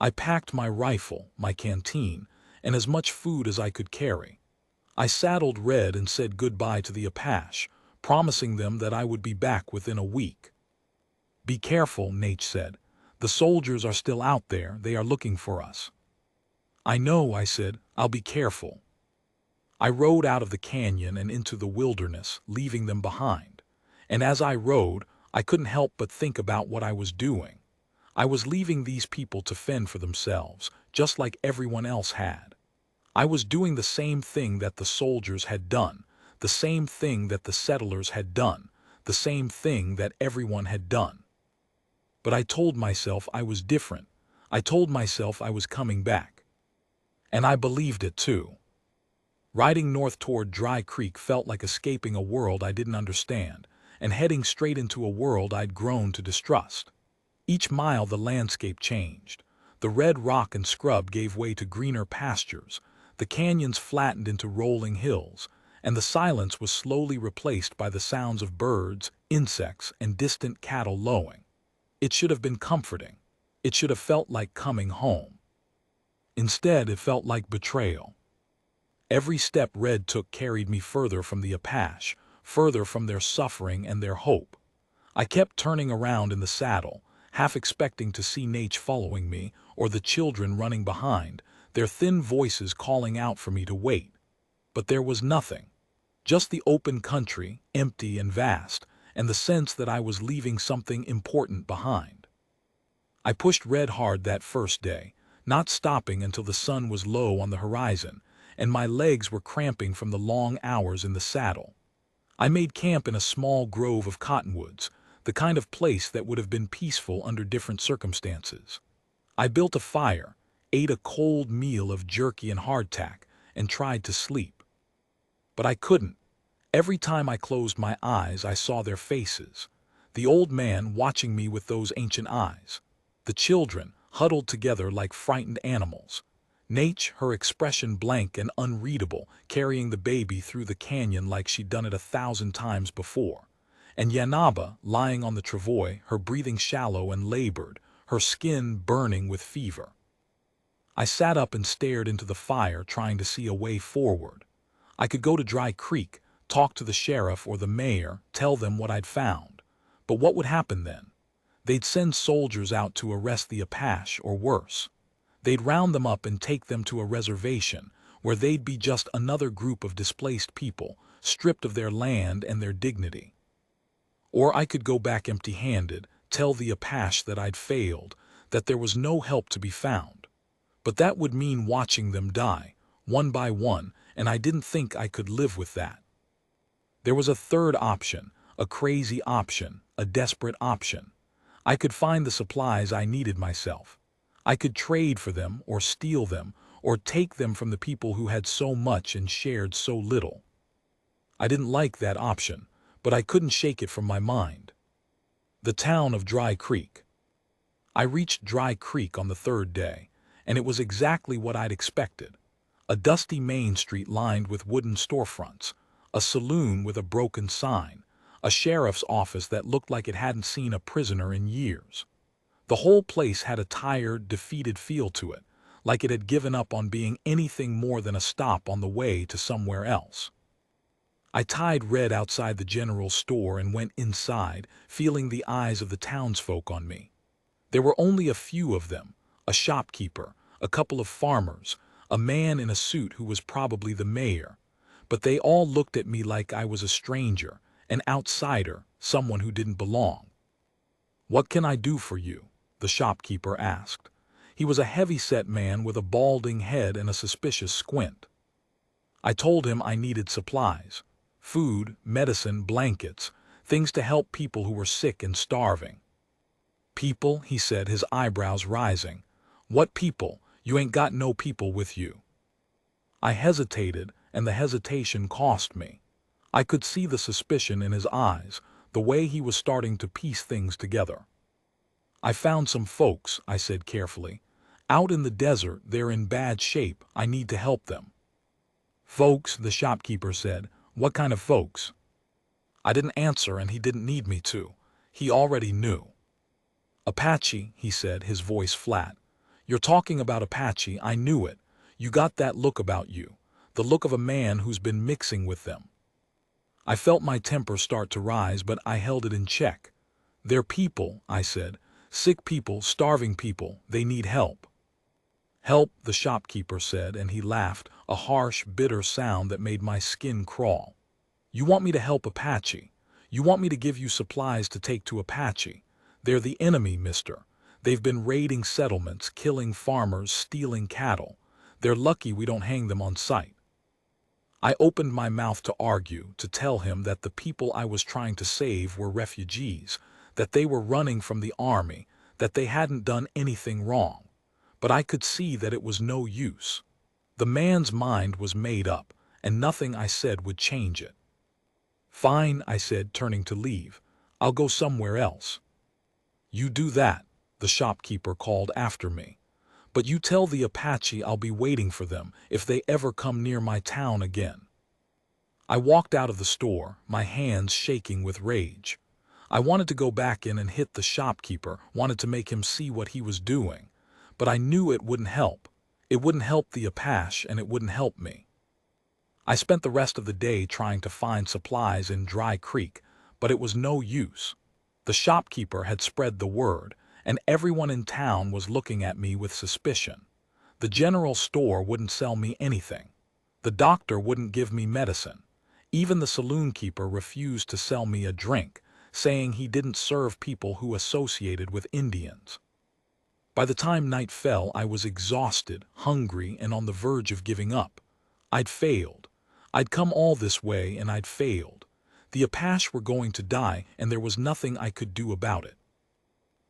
I packed my rifle, my canteen, and as much food as I could carry. I saddled Red and said goodbye to the Apache, promising them that I would be back within a week. Be careful, Nate said. The soldiers are still out there, they are looking for us. I know, I said, I'll be careful. I rode out of the canyon and into the wilderness, leaving them behind. And as I rode, I couldn't help but think about what I was doing. I was leaving these people to fend for themselves, just like everyone else had. I was doing the same thing that the soldiers had done, the same thing that the settlers had done, the same thing that everyone had done. But I told myself I was different. I told myself I was coming back. And I believed it too. Riding north toward Dry Creek felt like escaping a world I didn't understand, and heading straight into a world I'd grown to distrust. Each mile the landscape changed. The red rock and scrub gave way to greener pastures, the canyons flattened into rolling hills, and the silence was slowly replaced by the sounds of birds, insects, and distant cattle lowing. It should have been comforting. It should have felt like coming home. Instead, it felt like betrayal. Every step Red took carried me further from the Apache, further from their suffering and their hope. I kept turning around in the saddle, half expecting to see Nate following me, or the children running behind, their thin voices calling out for me to wait. But there was nothing. Just the open country, empty and vast, and the sense that I was leaving something important behind. I pushed Red hard that first day, not stopping until the sun was low on the horizon, and my legs were cramping from the long hours in the saddle. I made camp in a small grove of cottonwoods, the kind of place that would have been peaceful under different circumstances. I built a fire, ate a cold meal of jerky and hardtack, and tried to sleep. But I couldn't. Every time I closed my eyes, I saw their faces. The old man watching me with those ancient eyes. The children, huddled together like frightened animals. Nate, her expression blank and unreadable, carrying the baby through the canyon like she'd done it 1,000 times before. And Yanaba, lying on the travois, her breathing shallow and labored, her skin burning with fever. I sat up and stared into the fire, trying to see a way forward. I could go to Dry Creek, talk to the sheriff or the mayor, tell them what I'd found. But what would happen then? They'd send soldiers out to arrest the Apache, or worse. They'd round them up and take them to a reservation, where they'd be just another group of displaced people, stripped of their land and their dignity. Or I could go back empty-handed, tell the Apache that I'd failed, that there was no help to be found. But that would mean watching them die, one by one, and I didn't think I could live with that. There was a third option, a crazy option, a desperate option. I could find the supplies I needed myself. I could trade for them, or steal them, or take them from the people who had so much and shared so little. I didn't like that option, but I couldn't shake it from my mind. The town of Dry Creek. I reached Dry Creek on the third day, and it was exactly what I'd expected. A dusty main street lined with wooden storefronts, a saloon with a broken sign, a sheriff's office that looked like it hadn't seen a prisoner in years. The whole place had a tired, defeated feel to it, like it had given up on being anything more than a stop on the way to somewhere else. I tied Red outside the general store and went inside, feeling the eyes of the townsfolk on me. There were only a few of them, a shopkeeper, a couple of farmers, a man in a suit who was probably the mayor, but they all looked at me like I was a stranger, an outsider, someone who didn't belong. "What can I do for you?" the shopkeeper asked. He was a heavy-set man with a balding head and a suspicious squint. I told him I needed supplies. Food, medicine, blankets, things to help people who were sick and starving. "People?" he said, his eyebrows rising. "What people? You ain't got no people with you." I hesitated, and the hesitation cost me. I could see the suspicion in his eyes, the way he was starting to piece things together. "I found some folks," I said carefully. "Out in the desert, they're in bad shape. I need to help them." "Folks," the shopkeeper said. "What kind of folks?" I didn't answer, and he didn't need me to. He already knew. "Apache," he said, his voice flat. "You're talking about Apache, I knew it. You got that look about you, the look of a man who's been mixing with them." I felt my temper start to rise, but I held it in check. "They're people," I said. "Sick people, starving people, they need help." "Help," the shopkeeper said, and he laughed, a harsh, bitter sound that made my skin crawl. "You want me to help Apache? You want me to give you supplies to take to Apache? They're the enemy, mister. They've been raiding settlements, killing farmers, stealing cattle. They're lucky we don't hang them on sight." I opened my mouth to argue, to tell him that the people I was trying to save were refugees, that they were running from the army, that they hadn't done anything wrong, but I could see that it was no use. The man's mind was made up, and nothing I said would change it. "Fine," I said, turning to leave. "I'll go somewhere else." "You do that," the shopkeeper called after me. "But you tell the Apache I'll be waiting for them if they ever come near my town again." I walked out of the store, my hands shaking with rage. I wanted to go back in and hit the shopkeeper, wanted to make him see what he was doing. But I knew it wouldn't help. It wouldn't help the Apache, and it wouldn't help me. I spent the rest of the day trying to find supplies in Dry Creek, but it was no use. The shopkeeper had spread the word, and everyone in town was looking at me with suspicion. The general store wouldn't sell me anything. The doctor wouldn't give me medicine. Even the saloon keeper refused to sell me a drink, saying he didn't serve people who associated with Indians. By the time night fell, I was exhausted, hungry, and on the verge of giving up. I'd failed. I'd come all this way, and I'd failed. The Apache were going to die, and there was nothing I could do about it.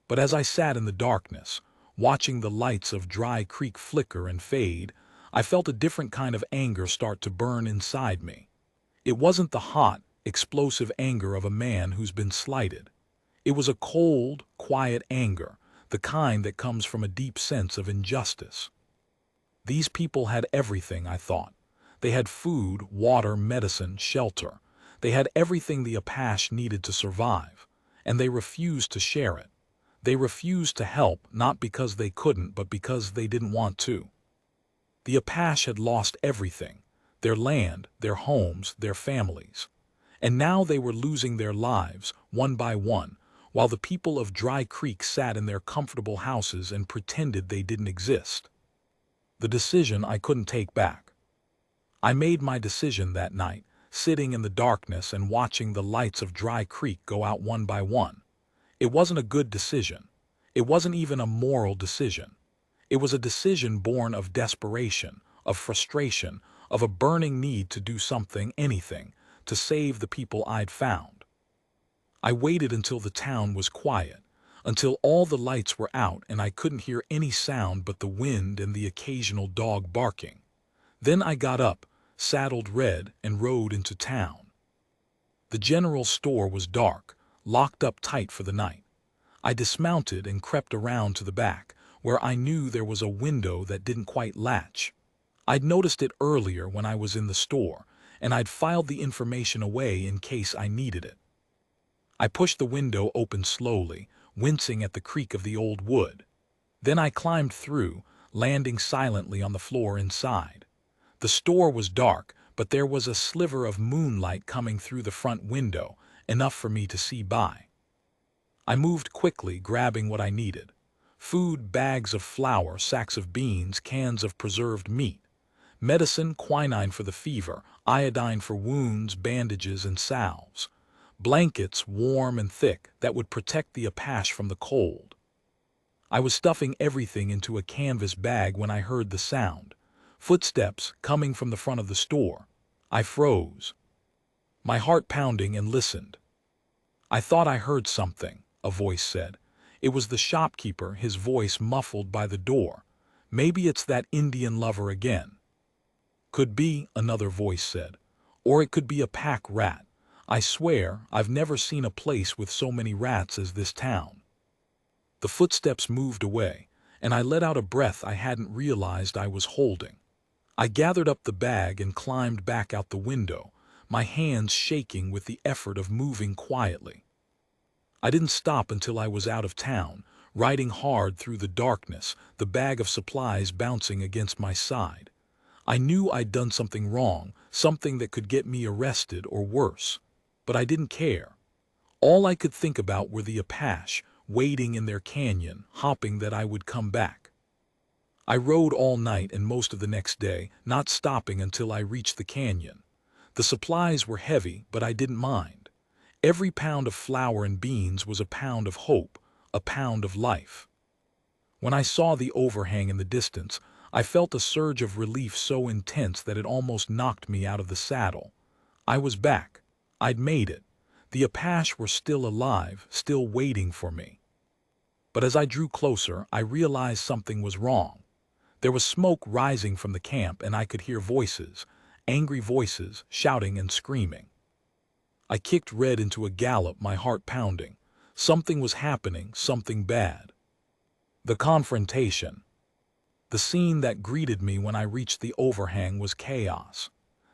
But as I sat in the darkness, watching the lights of Dry Creek flicker and fade, I felt a different kind of anger start to burn inside me. It wasn't the hot, explosive anger of a man who's been slighted. It was a cold, quiet anger, the kind that comes from a deep sense of injustice. These people had everything, I thought. They had food, water, medicine, shelter. They had everything the Apache needed to survive, and they refused to share it. They refused to help, not because they couldn't, but because they didn't want to. The Apache had lost everything, their land, their homes, their families. And now they were losing their lives, one by one, while the people of Dry Creek sat in their comfortable houses and pretended they didn't exist. The decision I couldn't take back. I made my decision that night, sitting in the darkness and watching the lights of Dry Creek go out one by one. It wasn't a good decision. It wasn't even a moral decision. It was a decision born of desperation, of frustration, of a burning need to do something, anything, to save the people I'd found. I waited until the town was quiet, until all the lights were out and I couldn't hear any sound but the wind and the occasional dog barking. Then I got up, saddled Red, and rode into town. The general store was dark, locked up tight for the night. I dismounted and crept around to the back, where I knew there was a window that didn't quite latch. I'd noticed it earlier when I was in the store, and I'd filed the information away in case I needed it. I pushed the window open slowly, wincing at the creak of the old wood. Then I climbed through, landing silently on the floor inside. The store was dark, but there was a sliver of moonlight coming through the front window, enough for me to see by. I moved quickly, grabbing what I needed. Food, bags of flour, sacks of beans, cans of preserved meat. Medicine, quinine for the fever, iodine for wounds, bandages, and salves. Blankets, warm and thick, that would protect the Apache from the cold. I was stuffing everything into a canvas bag when I heard the sound. Footsteps coming from the front of the store. I froze, my heart pounding, and listened. "I thought I heard something," a voice said. It was the shopkeeper, his voice muffled by the door. "Maybe it's that Indian lover again." "Could be," another voice said. "Or it could be a pack rat. I swear, I've never seen a place with so many rats as this town." The footsteps moved away, and I let out a breath I hadn't realized I was holding. I gathered up the bag and climbed back out the window, my hands shaking with the effort of moving quietly. I didn't stop until I was out of town, riding hard through the darkness, the bag of supplies bouncing against my side. I knew I'd done something wrong, something that could get me arrested or worse. But I didn't care. All I could think about were the Apache, waiting in their canyon, hoping that I would come back. I rode all night and most of the next day, not stopping until I reached the canyon. The supplies were heavy, but I didn't mind. Every pound of flour and beans was a pound of hope, a pound of life. When I saw the overhang in the distance, I felt a surge of relief so intense that it almost knocked me out of the saddle. I was back. I'd made it. The Apache were still alive, still waiting for me. But as I drew closer, I realized something was wrong. There was smoke rising from the camp, and I could hear voices, angry voices, shouting and screaming. I kicked Red into a gallop, my heart pounding. Something was happening, something bad. The confrontation. The scene that greeted me when I reached the overhang was chaos.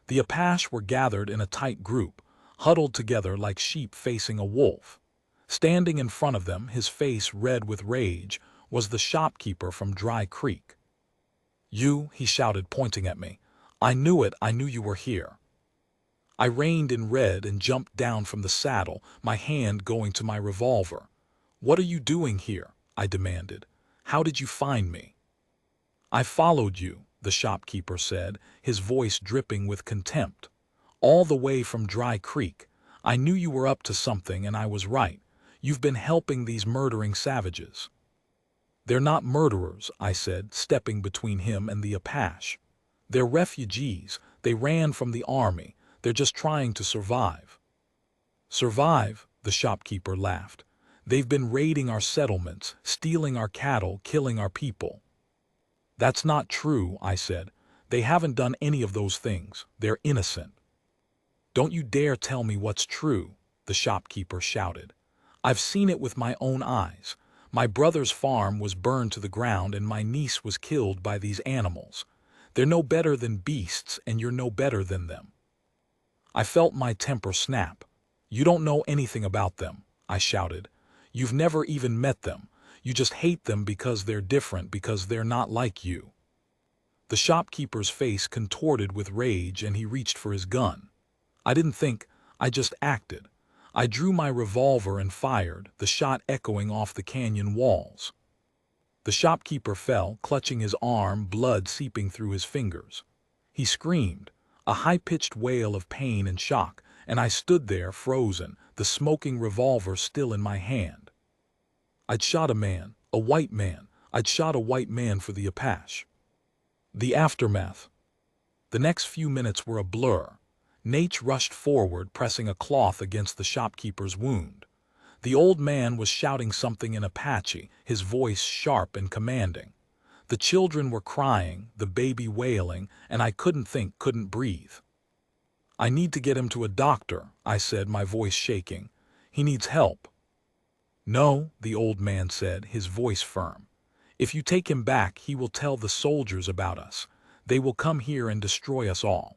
The Apache were gathered in a tight group, huddled together like sheep facing a wolf. Standing in front of them, his face red with rage, was the shopkeeper from Dry Creek. "You," he shouted, pointing at me. "I knew it, I knew you were here." I reined in Red and jumped down from the saddle, my hand going to my revolver. "What are you doing here?" I demanded. "How did you find me?" "I followed you," the shopkeeper said, his voice dripping with contempt. "All the way from Dry Creek. I knew you were up to something, and I was right. You've been helping these murdering savages." "They're not murderers," I said, stepping between him and the Apache. "They're refugees. They ran from the army. They're just trying to survive." "Survive?" the shopkeeper laughed. "They've been raiding our settlements, stealing our cattle, killing our people." "That's not true," I said. "They haven't done any of those things. They're innocent." "Don't you dare tell me what's true," the shopkeeper shouted. "I've seen it with my own eyes. My brother's farm was burned to the ground and my niece was killed by these animals. They're no better than beasts, and you're no better than them." I felt my temper snap. "You don't know anything about them," I shouted. "You've never even met them. You just hate them because they're different, because they're not like you." The shopkeeper's face contorted with rage and he reached for his gun. I didn't think, I just acted. I drew my revolver and fired, the shot echoing off the canyon walls. The shopkeeper fell, clutching his arm, blood seeping through his fingers. He screamed, a high-pitched wail of pain and shock, and I stood there frozen, the smoking revolver still in my hand. I'd shot a man, a white man. I'd shot a white man for the Apache. The aftermath. The next few minutes were a blur. Nate rushed forward, pressing a cloth against the shopkeeper's wound. The old man was shouting something in Apache, his voice sharp and commanding. The children were crying, the baby wailing, and I couldn't think, couldn't breathe. "I need to get him to a doctor," I said, my voice shaking. "He needs help." "No," the old man said, his voice firm. "If you take him back, he will tell the soldiers about us. They will come here and destroy us all."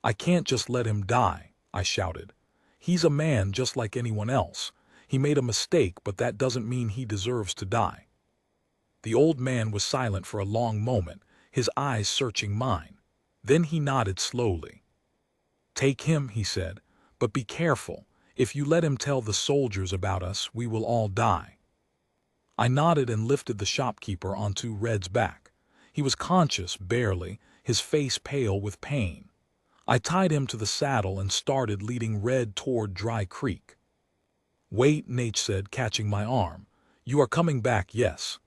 "I can't just let him die," I shouted. "He's a man just like anyone else. He made a mistake, but that doesn't mean he deserves to die." The old man was silent for a long moment, his eyes searching mine. Then he nodded slowly. "Take him," he said, "but be careful. If you let him tell the soldiers about us, we will all die." I nodded and lifted the shopkeeper onto Red's back. He was conscious, barely, his face pale with pain. I tied him to the saddle and started leading Red toward Dry Creek. "Wait," Nate said, catching my arm. "You are coming back, yes?"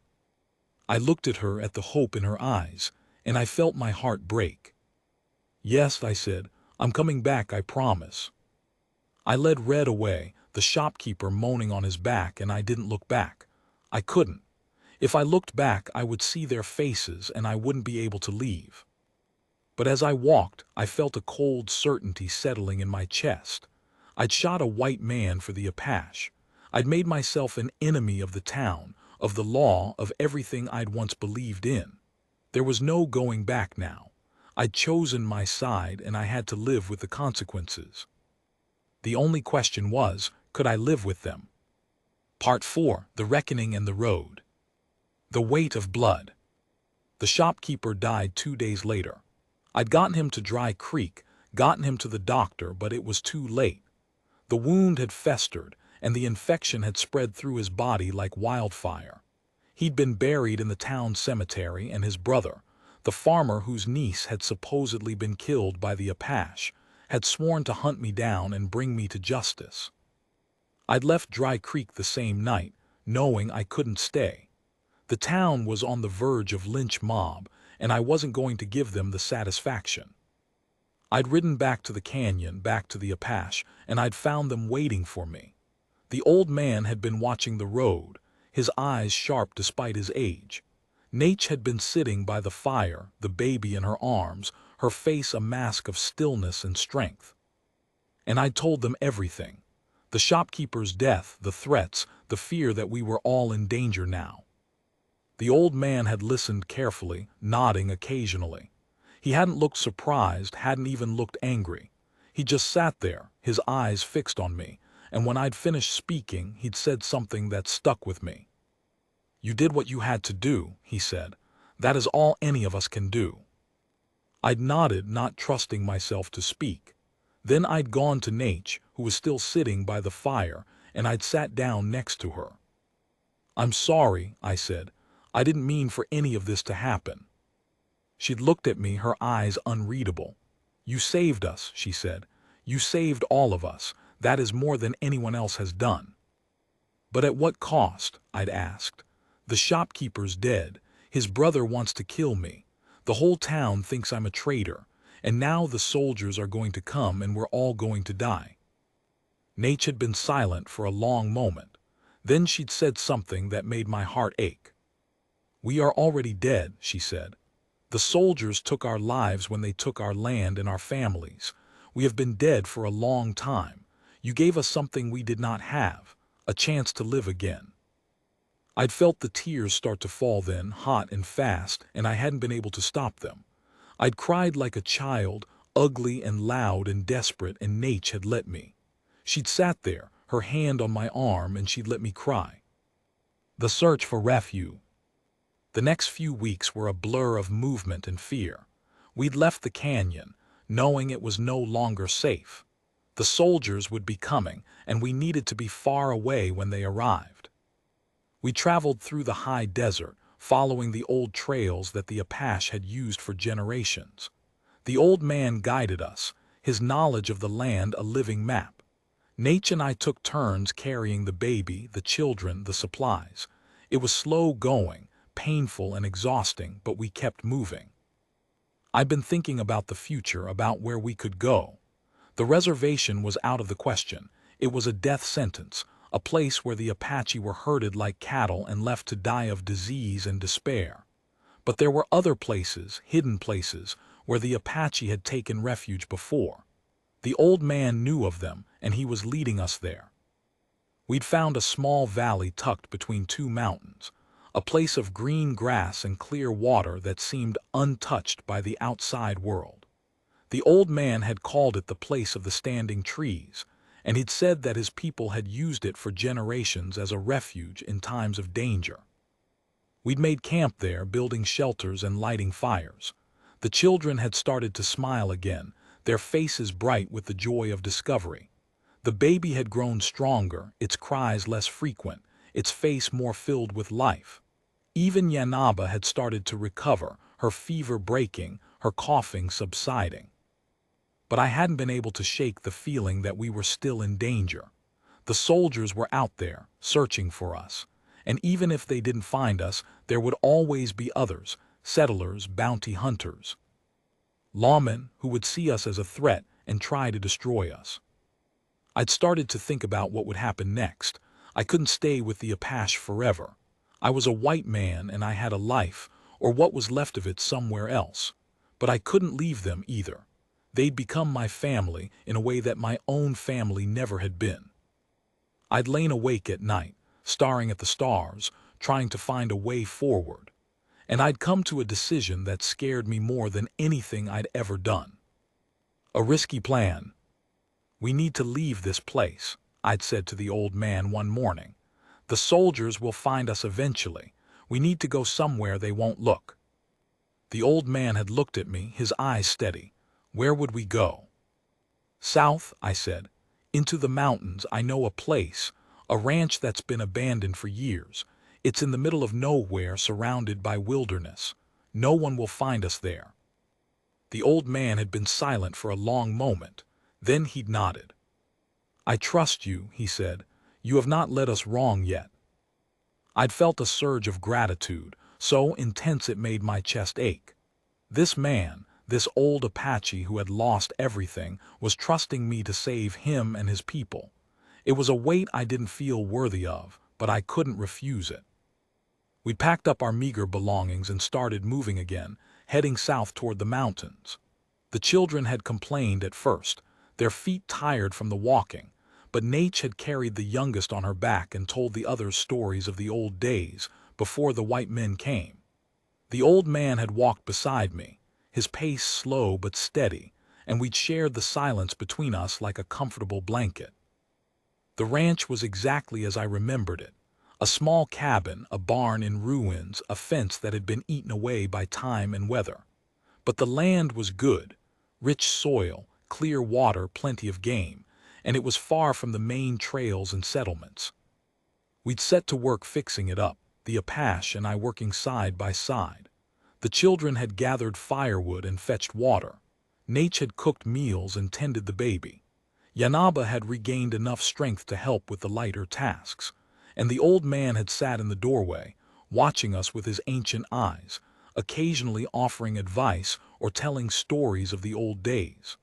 I looked at her, at the hope in her eyes, and I felt my heart break. "Yes," I said, "I'm coming back, I promise." I led Red away, the shopkeeper moaning on his back, and I didn't look back. I couldn't. If I looked back, I would see their faces and I wouldn't be able to leave. But as I walked, I felt a cold certainty settling in my chest. I'd shot a white man for the Apache. I'd made myself an enemy of the town, of the law, of everything I'd once believed in. There was no going back now. I'd chosen my side and I had to live with the consequences. The only question was, could I live with them? Part 4, The Reckoning and the Road. The weight of blood. The shopkeeper died 2 days later. I'd gotten him to Dry Creek, gotten him to the doctor, but it was too late. The wound had festered, and the infection had spread through his body like wildfire. He'd been buried in the town cemetery, and his brother, the farmer whose niece had supposedly been killed by the Apache, had sworn to hunt me down and bring me to justice. I'd left Dry Creek the same night, knowing I couldn't stay. The town was on the verge of lynch mob, and I wasn't going to give them the satisfaction. I'd ridden back to the canyon, back to the Apache, and I'd found them waiting for me. The old man had been watching the road, his eyes sharp despite his age. Nate had been sitting by the fire, the baby in her arms, her face a mask of stillness and strength. And I'd told them everything. The shopkeeper's death, the threats, the fear that we were all in danger now. The old man had listened carefully, nodding occasionally. He hadn't looked surprised, hadn't even looked angry. He just sat there, his eyes fixed on me, and when I'd finished speaking, he'd said something that stuck with me. "You did what you had to do," he said. "That is all any of us can do." I'd nodded, not trusting myself to speak. Then I'd gone to Nate, who was still sitting by the fire, and I'd sat down next to her. "I'm sorry," I said. "I didn't mean for any of this to happen." She'd looked at me, her eyes unreadable. "You saved us," she said. "You saved all of us. That is more than anyone else has done." "But at what cost?" I'd asked. "The shopkeeper's dead. His brother wants to kill me. The whole town thinks I'm a traitor. And now the soldiers are going to come and we're all going to die." Nate had been silent for a long moment. Then she'd said something that made my heart ache. "We are already dead," she said. "The soldiers took our lives when they took our land and our families. We have been dead for a long time. You gave us something we did not have, a chance to live again." I'd felt the tears start to fall then, hot and fast, and I hadn't been able to stop them. I'd cried like a child, ugly and loud and desperate, and Nate had let me. She'd sat there, her hand on my arm, and she'd let me cry. The search for refuge. The next few weeks were a blur of movement and fear. We'd left the canyon, knowing it was no longer safe. The soldiers would be coming, and we needed to be far away when they arrived. We traveled through the high desert, following the old trails that the Apache had used for generations. The old man guided us, his knowledge of the land a living map. Nate and I took turns carrying the baby, the children, the supplies. It was slow going, painful and exhausting, but we kept moving. I'd been thinking about the future, about where we could go. The reservation was out of the question. It was a death sentence, a place where the Apache were herded like cattle and left to die of disease and despair. But there were other places, hidden places, where the Apache had taken refuge before. The old man knew of them, and he was leading us there. We'd found a small valley tucked between two mountains, a place of green grass and clear water that seemed untouched by the outside world. The old man had called it the place of the standing trees, and he'd said that his people had used it for generations as a refuge in times of danger. We'd made camp there, building shelters and lighting fires. The children had started to smile again, their faces bright with the joy of discovery. The baby had grown stronger, its cries less frequent, its face more filled with life. Even Yanaba had started to recover, her fever breaking, her coughing subsiding. But I hadn't been able to shake the feeling that we were still in danger. The soldiers were out there, searching for us. And even if they didn't find us, there would always be others, settlers, bounty hunters. Lawmen who would see us as a threat and try to destroy us. I'd started to think about what would happen next. I couldn't stay with the Apache forever. I was a white man and I had a life, or what was left of it, somewhere else. But I couldn't leave them either. They'd become my family in a way that my own family never had been. I'd lain awake at night, staring at the stars, trying to find a way forward. And I'd come to a decision that scared me more than anything I'd ever done. A risky plan. "We need to leave this place," I'd said to the old man one morning. "The soldiers will find us eventually. We need to go somewhere they won't look." The old man had looked at me, his eyes steady. "Where would we go?" "South," I said. "Into the mountains. I know a place, a ranch that's been abandoned for years. It's in the middle of nowhere, surrounded by wilderness. No one will find us there." The old man had been silent for a long moment. Then he'd nodded. "I trust you," he said. "You have not led us wrong yet." I'd felt a surge of gratitude, so intense it made my chest ache. This man, this old Apache who had lost everything, was trusting me to save him and his people. It was a weight I didn't feel worthy of, but I couldn't refuse it. We packed up our meager belongings and started moving again, heading south toward the mountains. The children had complained at first, their feet tired from the walking, but Nate had carried the youngest on her back and told the others stories of the old days, before the white men came. The old man had walked beside me, his pace slow but steady, and we'd shared the silence between us like a comfortable blanket. The ranch was exactly as I remembered it. A small cabin, a barn in ruins, a fence that had been eaten away by time and weather. But the land was good, rich soil, clear water, plenty of game, and it was far from the main trails and settlements. We'd set to work fixing it up, the Apache and I working side by side. The children had gathered firewood and fetched water. Nate had cooked meals and tended the baby. Yanaba had regained enough strength to help with the lighter tasks, and the old man had sat in the doorway, watching us with his ancient eyes, occasionally offering advice or telling stories of the old days.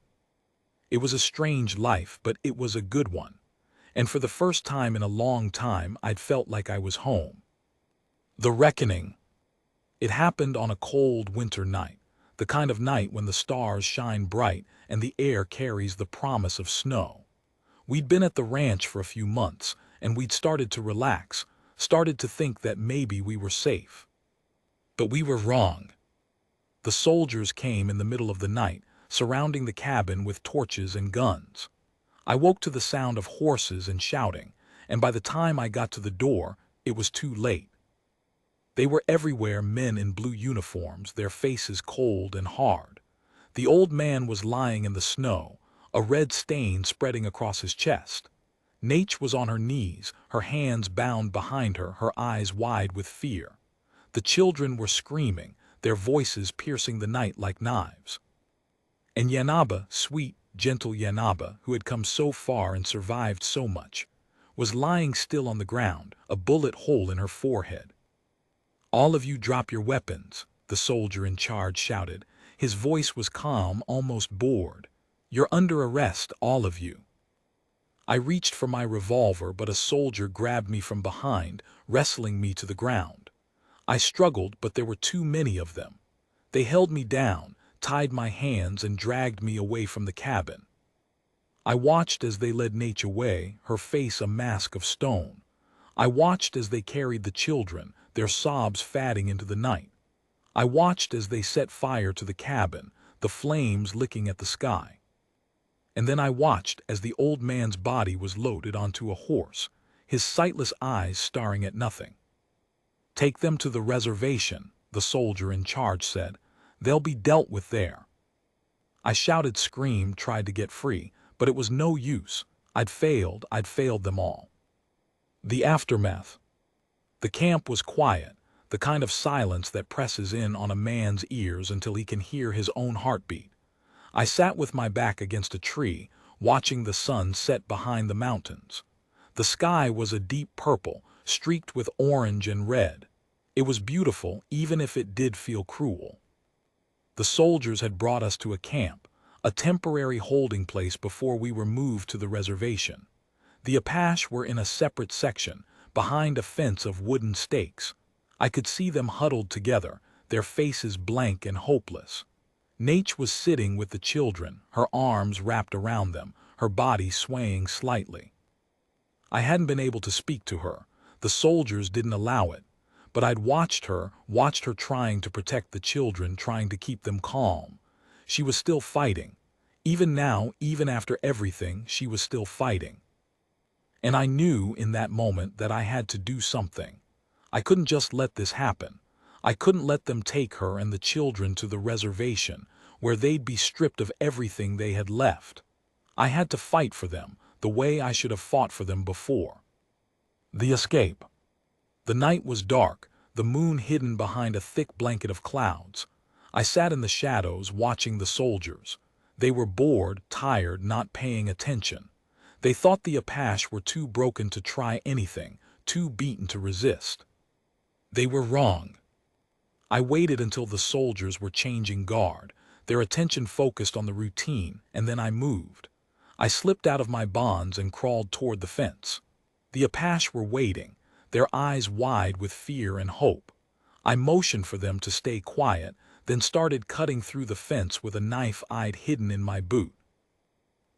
It was a strange life, but it was a good one, and for the first time in a long time I'd felt like I was home. The reckoning. It happened on a cold winter night, the kind of night when the stars shine bright and the air carries the promise of snow. We'd been at the ranch for a few months, and we'd started to relax, started to think that maybe we were safe. But we were wrong. The soldiers came in the middle of the night, surrounding the cabin with torches and guns. I woke to the sound of horses and shouting, and by the time I got to the door, it was too late. They were everywhere, men in blue uniforms, their faces cold and hard. The old man was lying in the snow, a red stain spreading across his chest. Nate was on her knees, her hands bound behind her, her eyes wide with fear. The children were screaming, their voices piercing the night like knives. And Yanaba, sweet, gentle Yanaba, who had come so far and survived so much, was lying still on the ground, a bullet hole in her forehead. "All of you drop your weapons," the soldier in charge shouted. His voice was calm, almost bored. "You're under arrest, all of you." I reached for my revolver, but a soldier grabbed me from behind, wrestling me to the ground. I struggled, but there were too many of them. They held me down, tied my hands, and dragged me away from the cabin. I watched as they led Nate away, her face a mask of stone. I watched as they carried the children, their sobs fading into the night. I watched as they set fire to the cabin, the flames licking at the sky. And then I watched as the old man's body was loaded onto a horse, his sightless eyes staring at nothing. "Take them to the reservation," the soldier in charge said. "They'll be dealt with there." I shouted, screamed, tried to get free, but it was no use. I'd failed them all. The aftermath. The camp was quiet, the kind of silence that presses in on a man's ears until he can hear his own heartbeat. I sat with my back against a tree, watching the sun set behind the mountains. The sky was a deep purple, streaked with orange and red. It was beautiful, even if it did feel cruel. The soldiers had brought us to a camp, a temporary holding place before we were moved to the reservation. The Apache were in a separate section, behind a fence of wooden stakes. I could see them huddled together, their faces blank and hopeless. Nate was sitting with the children, her arms wrapped around them, her body swaying slightly. I hadn't been able to speak to her. The soldiers didn't allow it. But I'd watched her trying to protect the children, trying to keep them calm. She was still fighting. Even now, even after everything, she was still fighting. And I knew in that moment that I had to do something. I couldn't just let this happen. I couldn't let them take her and the children to the reservation, where they'd be stripped of everything they had left. I had to fight for them, the way I should have fought for them before. The escape. The night was dark, the moon hidden behind a thick blanket of clouds. I sat in the shadows watching the soldiers. They were bored, tired, not paying attention. They thought the Apache were too broken to try anything, too beaten to resist. They were wrong. I waited until the soldiers were changing guard, their attention focused on the routine, and then I moved. I slipped out of my bonds and crawled toward the fence. The Apache were waiting, their eyes wide with fear and hope. I motioned for them to stay quiet, then started cutting through the fence with a knife I'd hidden in my boot.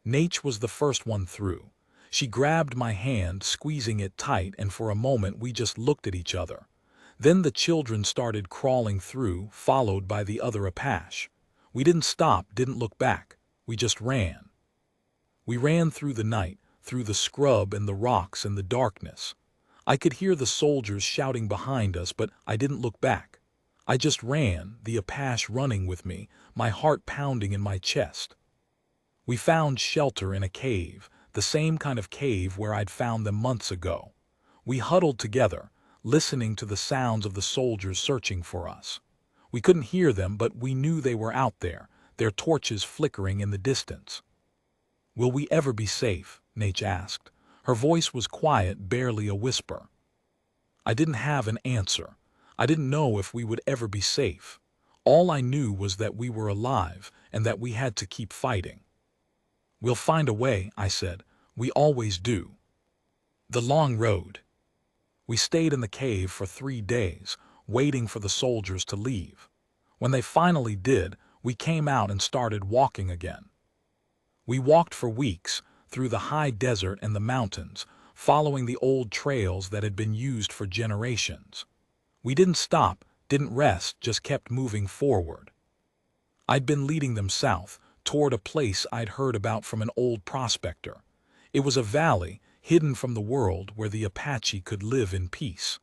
Nate was the first one through. She grabbed my hand, squeezing it tight, and for a moment we just looked at each other. Then the children started crawling through, followed by the other Apache. We didn't stop, didn't look back. We just ran. We ran through the night, through the scrub and the rocks and the darkness. I could hear the soldiers shouting behind us, but I didn't look back. I just ran, the Apache running with me, my heart pounding in my chest. We found shelter in a cave, the same kind of cave where I'd found them months ago. We huddled together, listening to the sounds of the soldiers searching for us. We couldn't hear them, but we knew they were out there, their torches flickering in the distance. "Will we ever be safe?" Nate asked. Her voice was quiet, barely a whisper. I didn't have an answer. I didn't know if we would ever be safe. All I knew was that we were alive and that we had to keep fighting. "We'll find a way," I said. "We always do." The long road. We stayed in the cave for 3 days, waiting for the soldiers to leave. When they finally did, we came out and started walking again. We walked for weeks, through the high desert and the mountains, following the old trails that had been used for generations. We didn't stop, didn't rest, just kept moving forward. I'd been leading them south, toward a place I'd heard about from an old prospector. It was a valley, hidden from the world, where the Apache could live in peace.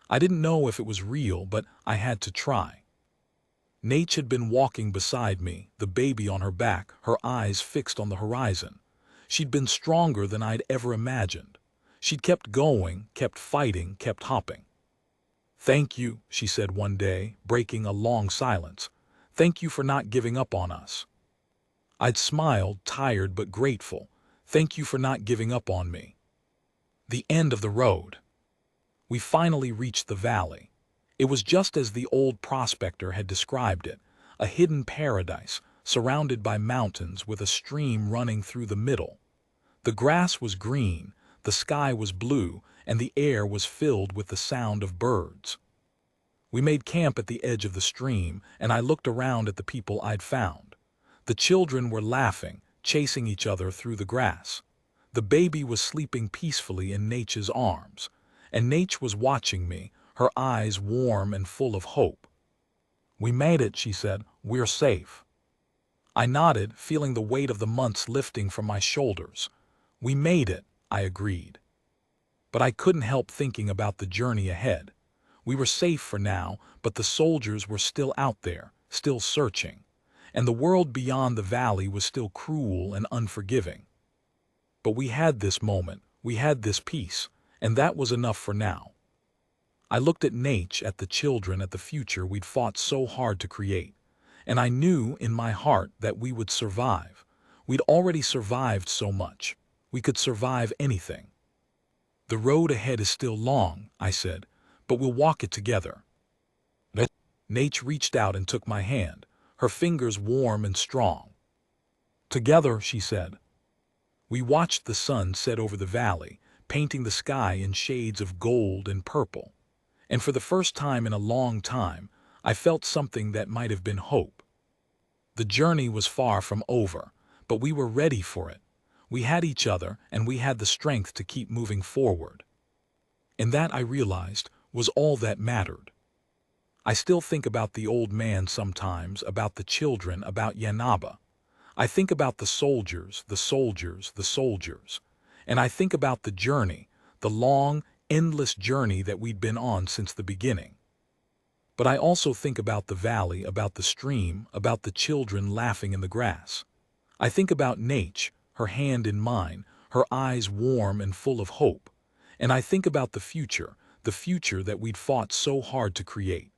I didn't know if it was real, but I had to try. Nate had been walking beside me, the baby on her back, her eyes fixed on the horizon. She'd been stronger than I'd ever imagined. She'd kept going, kept fighting, kept hopping. "Thank you," she said one day, breaking a long silence. "Thank you for not giving up on us." I'd smiled, tired but grateful. "Thank you for not giving up on me." The end of the road. We finally reached the valley. It was just as the old prospector had described it, a hidden paradise, surrounded by mountains with a stream running through the middle. The grass was green, the sky was blue, and the air was filled with the sound of birds. We made camp at the edge of the stream, and I looked around at the people I'd found. The children were laughing, chasing each other through the grass. The baby was sleeping peacefully in Nate's arms, and Nate was watching me, her eyes warm and full of hope. "We made it," she said. "We're safe." I nodded, feeling the weight of the months lifting from my shoulders. "We made it," I agreed. But I couldn't help thinking about the journey ahead. We were safe for now, but the soldiers were still out there, still searching. And the world beyond the valley was still cruel and unforgiving. But we had this moment, we had this peace, and that was enough for now. I looked at Nate, at the children, at the future we'd fought so hard to create. And I knew in my heart that we would survive. We'd already survived so much. We could survive anything. "The road ahead is still long," I said, "but we'll walk it together." Nate reached out and took my hand, her fingers warm and strong. "Together," she said. We watched the sun set over the valley, painting the sky in shades of gold and purple. And for the first time in a long time, I felt something that might have been hope. The journey was far from over, but we were ready for it. We had each other, and we had the strength to keep moving forward. And that, I realized, was all that mattered. I still think about the old man sometimes, about the children, about Yanaba. I think about the soldiers, the soldiers, the soldiers. And I think about the journey, the long, endless journey that we'd been on since the beginning. But I also think about the valley, about the stream, about the children laughing in the grass. I think about Nate, her hand in mine, her eyes warm and full of hope. And I think about the future that we'd fought so hard to create.